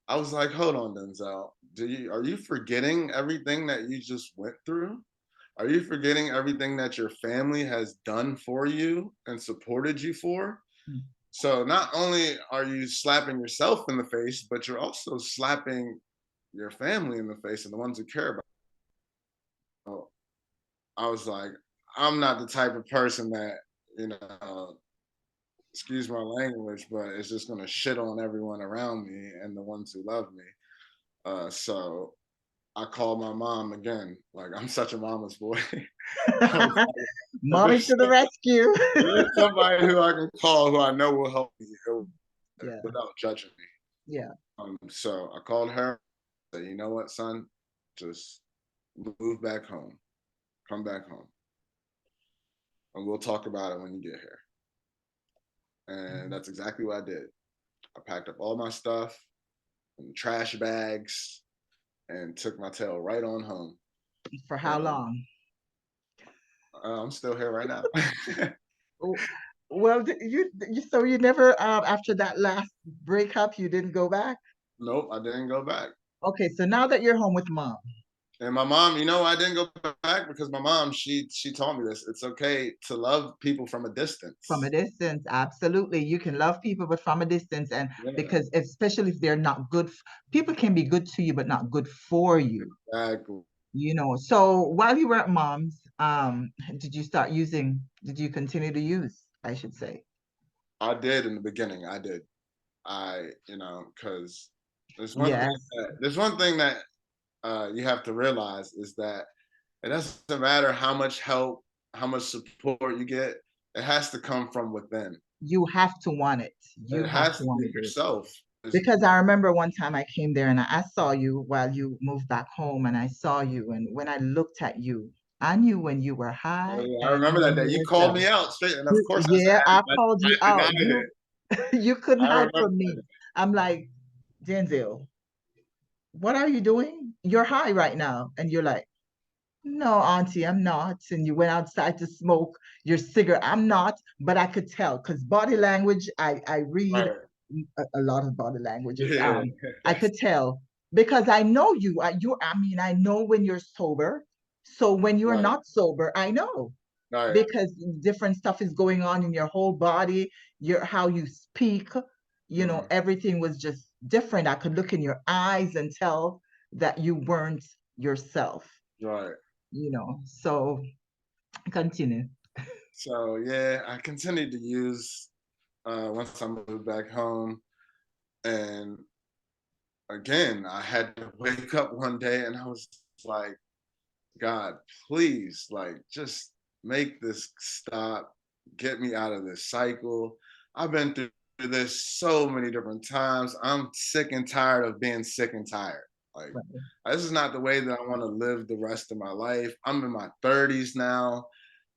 B: I was like, hold on, Denzel. Are you forgetting everything that you just went through? Are you forgetting everything that your family has done for you and supported you for?
A: Mm.
B: So not only are you slapping yourself in the face, but you're also slapping your family in the face and the ones who care about you. I was like, I'm not the type of person that, you know, excuse my language, but it's just gonna shit on everyone around me and the ones who love me. So I called my mom again. Like, I'm such a mama's boy. I was like,
A: Mommy to the rescue.
B: there's somebody who I can call who I know will help me
A: Yeah.
B: without judging me.
A: Yeah.
B: So I called her. Said, you know what, son, just move back home. Come back home, and we'll talk about it when you get here. And
A: Mhm.
B: that's exactly what I did. I packed up all my stuff in trash bags and took my tail right on home.
A: For how
B: And
A: long?
B: I'm still here right now.
A: Oh, well, so you never, after that last breakup, you didn't go back?
B: Nope, I didn't go back.
A: Okay, so now that you're home with mom,
B: And my mom, I didn't go back because my mom, she taught me this. It's okay to love people from a
A: from a
B: distance.
A: distance, absolutely. You can love people, but from a distance. And
B: Yeah,
A: because, especially if they're not good, people can be good to you, but not good for you.
B: exactly.
A: So while you were at mom's, did you continue to use, I should say?
B: I did in the beginning. I did. Because
A: Yes,
B: there's one thing that you have to realize is that it doesn't matter how much help, how much support you get. It has to come from within.
A: you have to want it. You
B: It
A: have
B: has
A: to
B: to
A: want
B: be
A: to do it.
B: yourself.
A: Because I remember one time I came there and I saw you while you moved back home, and I saw you, and when I looked at you, I knew when you were
B: Oh,
A: high
B: yeah,
A: and
B: I
A: I knew
B: remember that
A: when
B: day.
A: you
B: You
A: were
B: called me
A: down.
B: out straight, and of course
A: Yeah, I called
B: I
A: you out.
B: denied
A: You
B: it.
A: you couldn't
B: I
A: hide
B: remember
A: from me.
B: that.
A: I'm like, Denzel, what are you doing? You're high right now. And you're like, no, Auntie, I'm not. And you went outside to smoke your cigarette. I'm not, but I could tell because body language, I read
B: Right.
A: a lot of body languages.
B: Yeah.
A: I could tell because I know you. I mean, I know when you're sober. So when you're
B: Right.
A: not sober, I know
B: Right.
A: because different stuff is going on in your whole body, your how you speak,
B: Mhm.
A: everything was just different. I could look in your eyes and tell that you weren't yourself,
B: Right.
A: So continue.
B: So yeah, I continued to use once I moved back home, and again, I had to wake up one day and I was like, God, please, like, just make this stop, get me out of this cycle. I've been through this so many different times. I'm sick and tired of being sick and tired. Like,
A: Right.
B: this is not the way that I want to live the rest of my life. I'm in my 30s now.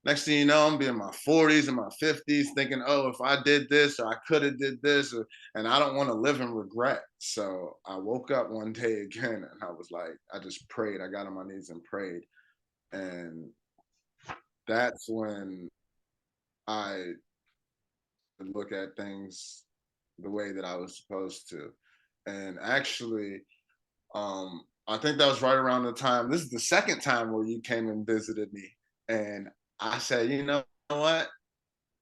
B: Next thing you know, I'm being in my 40s and my 50s thinking, oh, if I did this or I could have did this, and I don't want to live in regret. So I woke up one day again and I was like, I just prayed. I got on my knees and prayed. And that's when I look at things the way that I was supposed to. And actually, I think that was right around the time. This is the second time where you came and visited me. And I said, you know what?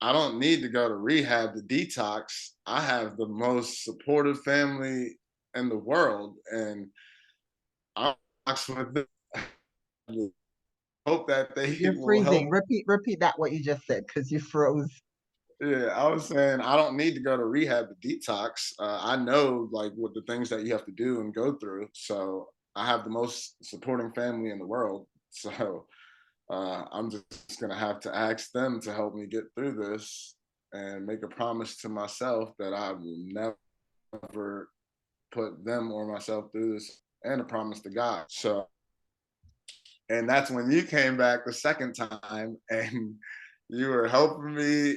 B: I don't need to go to rehab to detox. I have the most supportive family in the world. And I with them. Hope that they
A: You're
B: will
A: freezing.
B: help.
A: Repeat that what you just said because you froze.
B: Yeah, I was saying I don't need to go to rehab to detox. I know like what the things that you have to do and go through. So I have the most supporting family in the world. So I'm just gonna have to ask them to help me get through this and make a promise to myself that I will never put them or myself through this, and a promise to God. So, and that's when you came back the second time and you were helping me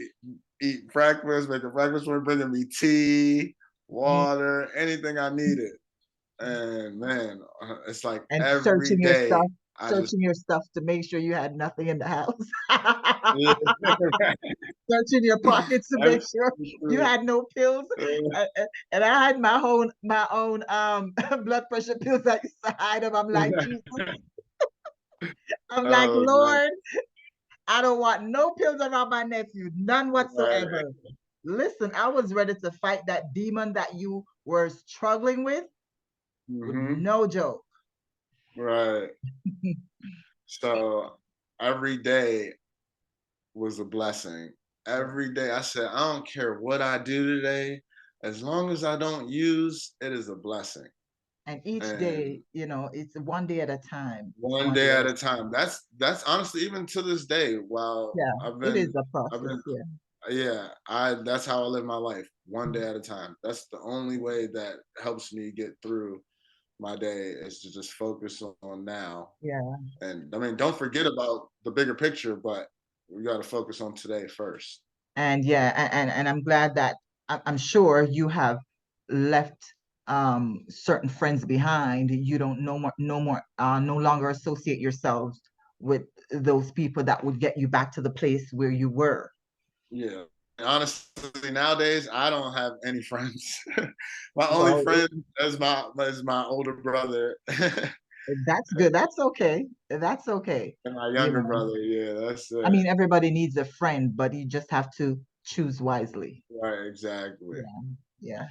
B: eat breakfast, making breakfast for me, bringing me tea,
A: Mm.
B: water, anything I needed. And man, it's like
A: And
B: every day I just,
A: searching your stuff to make sure you had nothing in the house.
B: yeah,
A: Searching your pockets to make sure you had no pills. And I had my own blood pressure pills. I used to hide them. I'm like, Jesus. I'm like,
B: oh man,
A: Lord, I don't want no pills around my nephew, none
B: right.
A: whatsoever. Listen, I was ready to fight that demon that you were struggling with.
B: Hmm.
A: No joke.
B: Right. So every day was a blessing. Every day I said, I don't care what I do today, as long as I don't use, it is a blessing.
A: And each day,
B: And
A: it's one day at a time.
B: one
A: One day
B: day
A: at
B: at
A: a
B: a time. That's honestly even to this day. While
A: Yeah, it is a
B: I've
A: process.
B: been,
A: Yeah.
B: yeah, I that's how I live my life, one day at a time. That's the only way that helps me get through my day is to just focus on now.
A: Yeah.
B: And I mean, don't forget about the bigger picture, but we got to focus on today first.
A: And yeah, and I'm glad that I'm sure you have left certain friends behind. You don't no longer associate yourselves with those people that would get you back to the place where you were.
B: Yeah. And honestly, nowadays I don't have any friends. My only
A: Well,
B: friend is my older brother
A: that's good. That's okay. That's okay.
B: and my
A: You
B: younger
A: know,
B: brother. Yeah, that's
A: I
B: it.
A: mean, everybody needs a friend, but you just have to choose wisely.
B: Right, exactly.
A: Yeah, yeah.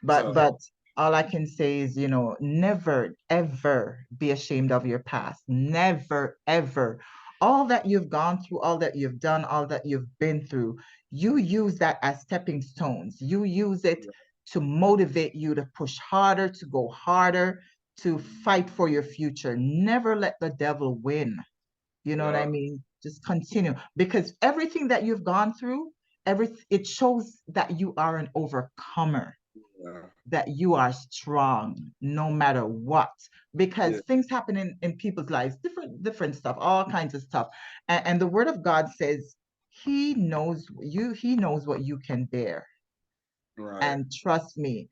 A: But
B: So
A: but all I can say is, never ever be ashamed of your past. Never ever. All that you've gone through, all that you've done, all that you've been through, you use that as stepping stones. You use it to motivate you to push harder, to go harder, to fight for your future. Never let the devil win. You know what I
B: yeah,
A: mean? Just continue because everything that you've gone through, it shows that you are an overcomer,
B: yeah,
A: that you are strong no matter what. Because
B: yeah,
A: things happen in people's lives, different stuff, all kinds of stuff. And the word of God says he knows what you can bear.
B: right.
A: And trust me,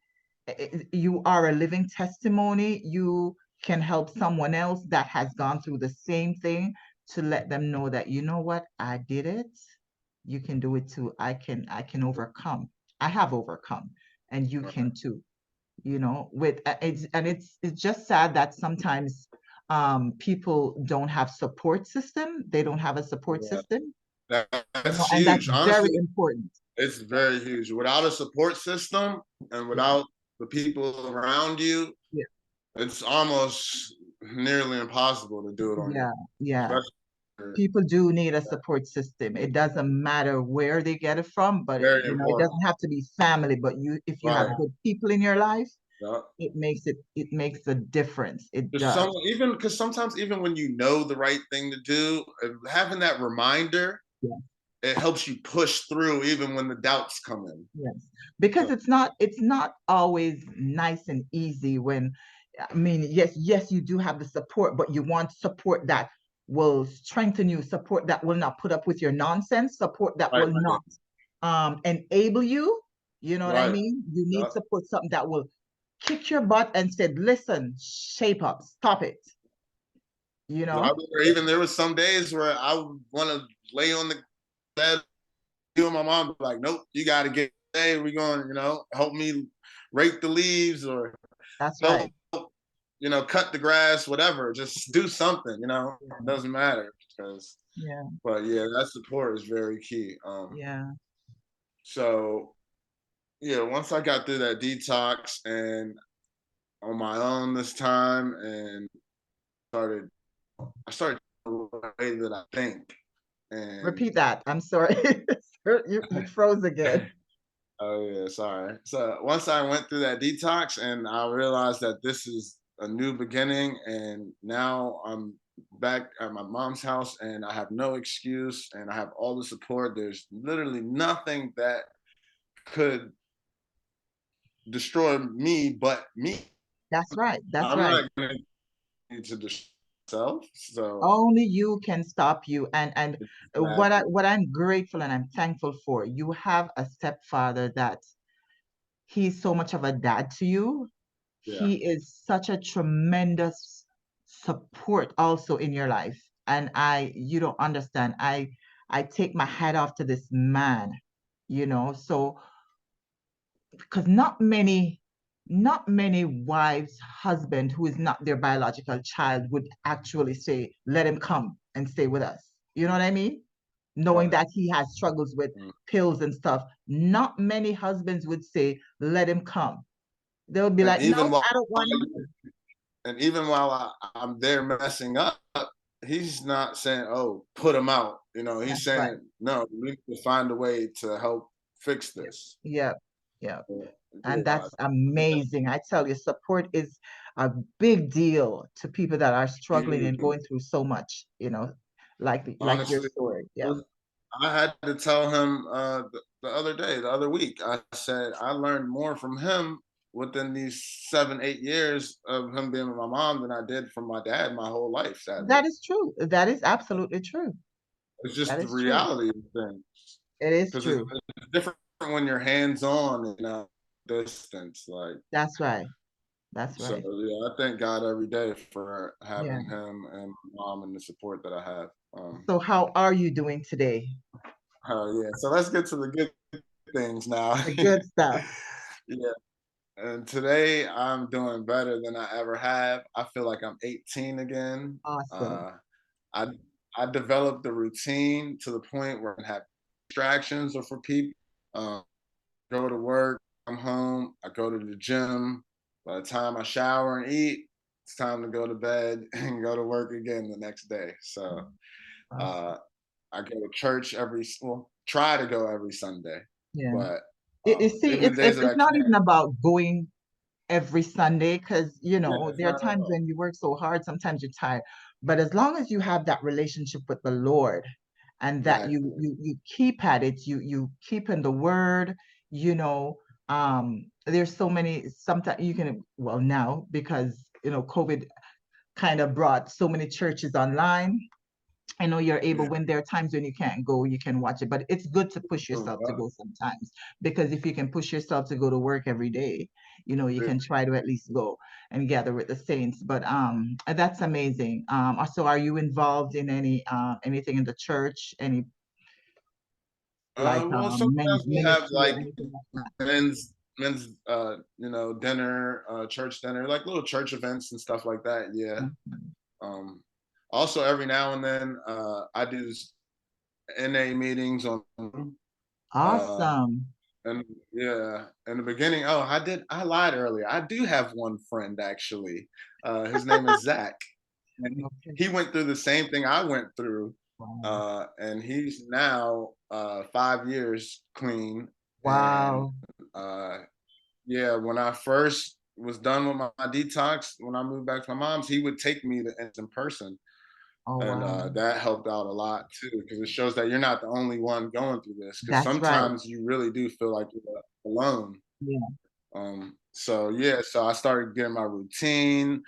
A: You are a living testimony. You can help someone else that has gone through the same thing, to let them know that, you know what, I did it. You can do it too. I can overcome. I have overcome, and you
B: Right.
A: can too. With it's just sad that sometimes people don't have support system. They don't have a support
B: Yeah.
A: system,
B: That's
A: and that's
B: huge.
A: very
B: Honestly,
A: important.
B: it's very huge. Without a support system and
A: Yeah,
B: without the people around you,
A: yeah,
B: it's almost nearly impossible to do it on your
A: yeah,
B: own.
A: yeah.
B: Especially,
A: People do need a support system. It doesn't matter where they get it from, but
B: very
A: it
B: important.
A: doesn't have to be family. But if you have
B: Right.
A: good people in your life,
B: Yeah.
A: it makes a difference. It
B: There's
A: does.
B: some even because sometimes even when you know the right thing to do, having that reminder,
A: Yeah.
B: it helps you push through even when the doubts come in.
A: Yes, because
B: So
A: it's not always nice and easy when, I mean, yes, you do have the support, but you want support that will strengthen you, support that will not put up with your nonsense, support that
B: right,
A: will not enable you. You know what I
B: right.
A: mean? You
B: Yeah.
A: need support, something that will kick your butt and said, listen, shape up, stop it, you
B: I
A: know?
B: remember even there was some days where I would want to lay on the bed, you and my mom be like, nope, you got to get. Hey, we're going, help me rake the leaves or
A: That's
B: help,
A: right.
B: cut the grass, whatever. Just do something. It
A: Yeah,
B: doesn't matter because.
A: yeah,
B: But yeah, that support is very key.
A: yeah.
B: So yeah, once I got through that detox and on my own this time, and started, I started the way that I think, and
A: Repeat that. I'm sorry. You froze again.
B: oh yeah, sorry. So once I went through that detox and I realized that this is a new beginning and now I'm back at my mom's house and I have no excuse and I have all the support. There's literally nothing that could destroy me but me.
A: That's right. That's
B: I'm
A: right.
B: not gonna need to destroy myself. So
A: Only you can stop you. And what I
B: exactly.
A: what I'm grateful and I'm thankful for, you have a stepfather that he's so much of a dad to you.
B: Yeah.
A: He is such a tremendous support also in your life. And you don't understand. I take my hat off to this man, so because not many wives husband who is not their biological child would actually say, let him come and stay with us. You know what I mean? Knowing
B: Right.
A: that he has struggles with
B: Mm.
A: pills and stuff, not many husbands would say, let him come. They would be
B: And
A: like,
B: even
A: no,
B: while
A: I don't want him.
B: I'm there messing up, he's not saying, "Oh, put him out." He's
A: That's right.
B: saying, "No, we need to find a way to help fix this."
A: Yeah, yeah. And
B: Yeah,
A: that's amazing. I tell you, support is a big deal to people that are struggling and
B: huge.
A: going through so much, like your
B: Honestly,
A: story. Yeah.
B: I had to tell him the other day, the other week. I said I learned more from him within these 7, 8 years of him being with my mom than I did from my dad my whole life. Sadly,
A: That is true. That is absolutely true.
B: it's just
A: That
B: the
A: is true.
B: reality of things.
A: It is
B: Because it's
A: true.
B: different when you're hands on, distance. Like,
A: That's right. That's
B: so
A: right.
B: yeah, I thank God every day for
A: Yeah.
B: having him and my mom and the support that I have.
A: So how are you doing today?
B: Oh yeah. So let's get to the good things now.
A: The good stuff.
B: Yeah. And today I'm doing better than I ever have. I feel like I'm 18 again.
A: Awesome.
B: Uh, I I developed a routine to the point where I have distractions or for people. Um, go to work, come home, I go to the gym. By the time I shower and eat, it's time to go to bed and go to work again the next day. So
A: Awesome.
B: uh, I go to church try to go every Sunday,
A: Yeah.
B: but
A: See,
B: even the days that I
A: it's not
B: can't,
A: even about going every Sunday, because
B: yeah,
A: there are
B: not at
A: times
B: all.
A: when you work so hard, sometimes you're tired. But as long as you have that relationship with the Lord, and that you
B: Exactly.
A: you you keep at it, you keep in the word, there's so many, sometimes you can, well, now, because COVID kind of brought so many churches online, I know you're able,
B: Yeah.
A: when there are times when you can't go, you can watch it, but it's good to push
B: Oh,
A: yourself to
B: wow.
A: go sometimes, because if you can push yourself to go to work every day, you
B: Yeah.
A: can try to at least go and gather with the saints. But that's amazing. So are you involved in anything in the church, any like
B: Well,
A: men's
B: sometimes we have
A: ministry or
B: like
A: anything like that?
B: men's dinner, church dinner, like little church events and stuff like that. Yeah.
A: Mhm.
B: Um, Also every now and then I do NA meetings on uh
A: Awesome.
B: and yeah, in the beginning, oh, I lied earlier. I do have one friend actually. His name is Zach. And
A: Okay.
B: he went through the same thing I went through.
A: Wow.
B: And he's now 5 years clean. And
A: Wow.
B: uh yeah, when I first was done with my detox, when I moved back to my mom's, he would take me to in person.
A: Oh,
B: And
A: wow.
B: that helped out a lot too, because it shows that you're not the only one going through this. Because
A: That's right.
B: sometimes you really do feel like you're alone.
A: Yeah,
B: So yeah, so I started getting my routine,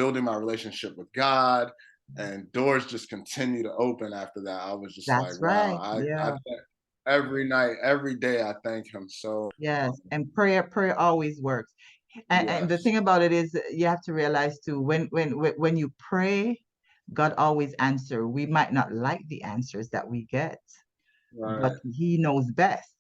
B: building my relationship with God, and doors just continue to open after that. I was just like,
A: that's
B: wow,
A: right. Yeah.
B: every night, every day, I thank Him. So
A: Yes, and prayer always works. And the
B: yes,
A: thing about it is, you have to realize too, when you pray, God always answer. We might not like the answers that we get, but
B: right,
A: He knows best.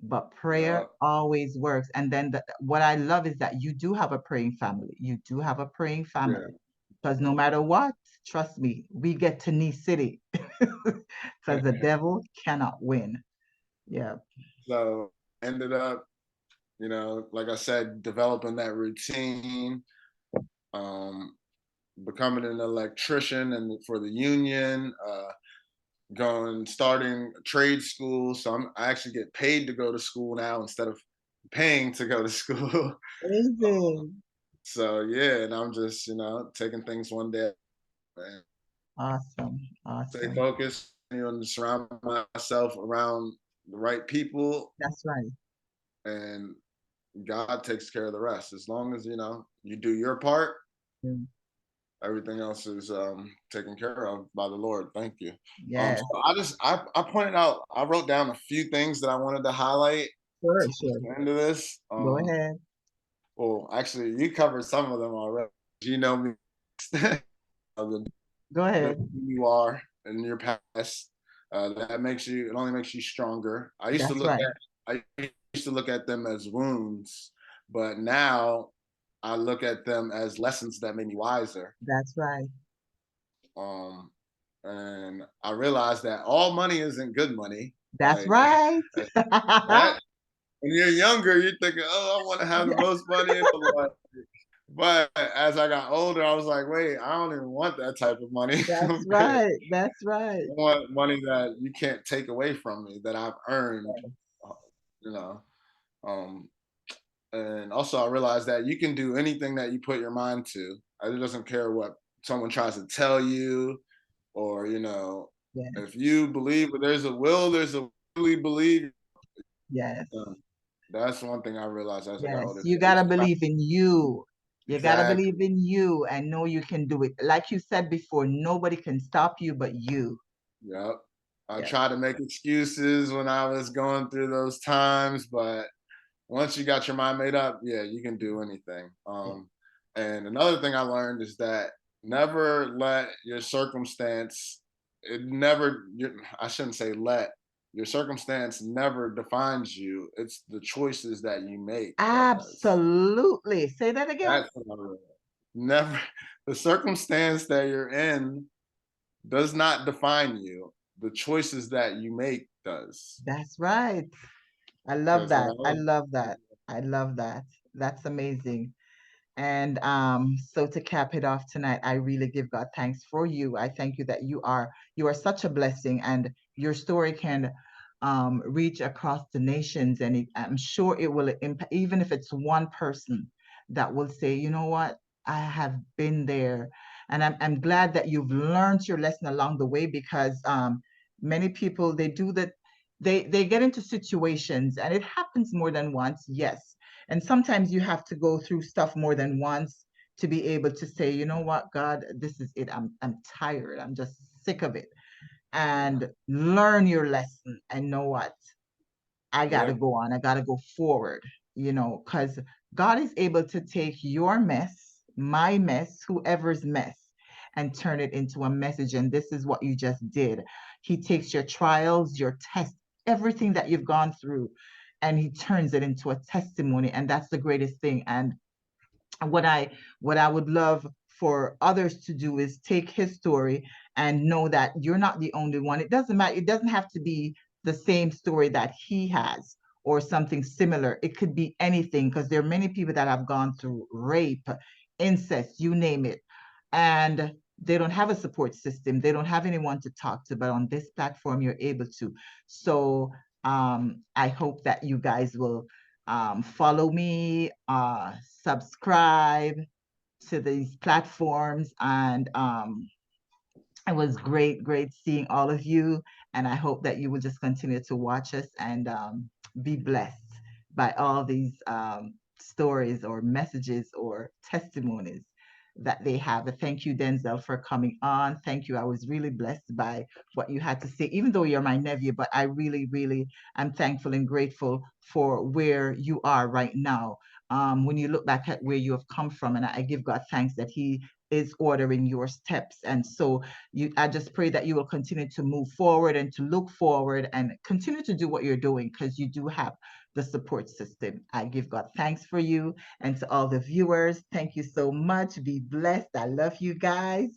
A: But prayer
B: yeah,
A: always works. And then what I love is that you do have a praying family. You do have a praying
B: yeah.
A: family, because no matter what, trust me, we get to Knee City because the devil cannot win. Yeah,
B: So ended up, like I said, developing that routine. Um, Becoming an electrician and for the union, starting trade school. So I actually get paid to go to school now instead of paying to go to school.
A: amazing.
B: So yeah, and I'm just taking things one day and
A: Awesome.
B: stay
A: Awesome.
B: focused. And surround myself around the right people,
A: That's right.
B: and God takes care of the rest. As long as you do your part,
A: Mm.
B: everything else is taken care of by the Lord. Thank you.
A: Yes.
B: So I pointed out, I wrote down a few things that I wanted to highlight
A: Sure,
B: towards
A: sure.
B: the end of this.
A: Go ahead.
B: Well, actually, you covered some of them already. You know me, the,
A: Go
B: who
A: ahead.
B: you are in your past. It only makes you stronger.
A: That's right.
B: I used to look at them as wounds, but now I look at them as lessons that made me wiser.
A: That's right.
B: Um, and I realized that all money isn't good money.
A: That's
B: Like
A: right.
B: that, when you're younger, you're thinking, "Oh, I want to have the most money in the world." But as I got older, I was like, "Wait, I don't even want that type of money.
A: That's
B: I'm good.
A: right. That's right.
B: I want money that you can't take away from me, that I've earned." uh, You know. Um, and also, I realized that you can do anything that you put your mind to. It doesn't care what someone tries to tell you, or
A: Yeah.
B: if you believe there's a will, there's a really believe.
A: Yes.
B: um, that's one thing I realized as I got
A: Yes.
B: older
A: You
B: too.
A: gotta believe in you. You gotta
B: Exactly.
A: believe in you and know you can do it. Like you said before, nobody can stop you but you.
B: Yep. I
A: Yeah.
B: tried to make excuses when I was going through those times, but once you got your mind made up, yeah, you can do anything.
A: Yeah.
B: And another thing I learned is that never let your circumstance, it never, I shouldn't say let, your circumstance never defines you. It's the choices that you make that does.
A: Absolutely. Say that again.
B: That's what I realized. Never, the circumstance that you're in does not define you. The choices that you make does.
A: That's right. I love
B: Because when
A: that.
B: I
A: I
B: was,
A: love that. I love that. That's amazing. And so to cap it off tonight, I really give God thanks for you. I thank you that you are such a blessing, and your story can reach across the nations, and I'm sure it will impact, even if it's one person that will say, you know what, I have been there, and I'm glad that you've learned your lesson along the way, because many people, they do that, they get into situations, and it happens more than once, yes, and sometimes you have to go through stuff more than once to be able to say, you know what, God, this is it. I'm tired. I'm just sick of it, and learn your lesson and know what? I got to
B: Yeah.
A: go on. I got to go forward, because God is able to take your mess, my mess, whoever's mess, and turn it into a message. And this is what you just did. He takes your trials, your tests, everything that you've gone through, and he turns it into a testimony. And that's the greatest thing. And what I what I would love for others to do is take his story and know that you're not the only one. It doesn't matter. It doesn't have to be the same story that he has or something similar. It could be anything, because there are many people that have gone through rape, incest, you name it, and they don't have a support system. They don't have anyone to talk to. But on this platform, you're able to. So I hope that you guys will follow me, subscribe to these platforms, and it was great seeing all of you. And I hope that you will just continue to watch us and be blessed by all these stories or messages or testimonies that they have. Thank you, Denzel, for coming on. Thank you. I was really blessed by what you had to say, even though you're my nephew, but I really am thankful and grateful for where you are right now. When you look back at where you have come from, and I give God thanks that He is ordering your steps. And so I just pray that you will continue to move forward and to look forward and continue to do what you're doing, because you do have the support system. I give God thanks for you. And to all the viewers, thank you so much. Be blessed. I love you guys.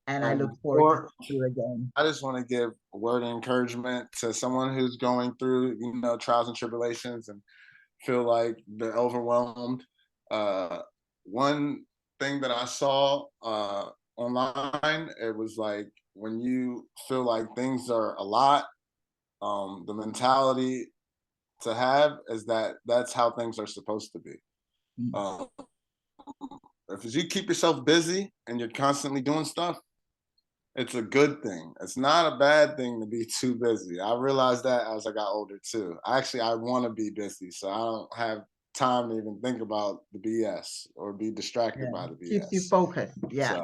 A: And I look forward to seeing you again.
B: I just want to give a word of encouragement to someone who's going through, trials and tribulations and feel like they're overwhelmed. One thing that I saw online, it was like, when you feel like things are a lot, the mentality to have is that that's how things are supposed to be. If you keep yourself busy and you're constantly doing stuff, it's a good thing. It's not a bad thing to be too busy. I realized that as I got older too. Actually, I want to be busy, so I don't have time to even think about the BS or be distracted by the BS.
A: Keeps you focused. Yeah.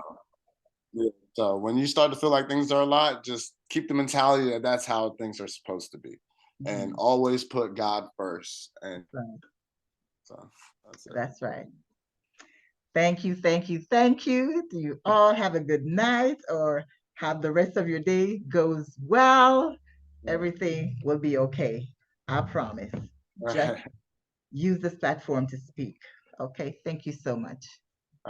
B: So when you start to feel like things are a lot, just keep the mentality that that's how things are supposed to be, and always put God first. And so that's it.
A: That's right. Thank you. Do you all have a good night, or have the rest of your day goes well. Everything will be okay. I promise. Just use this platform to speak. Okay. Thank you so much.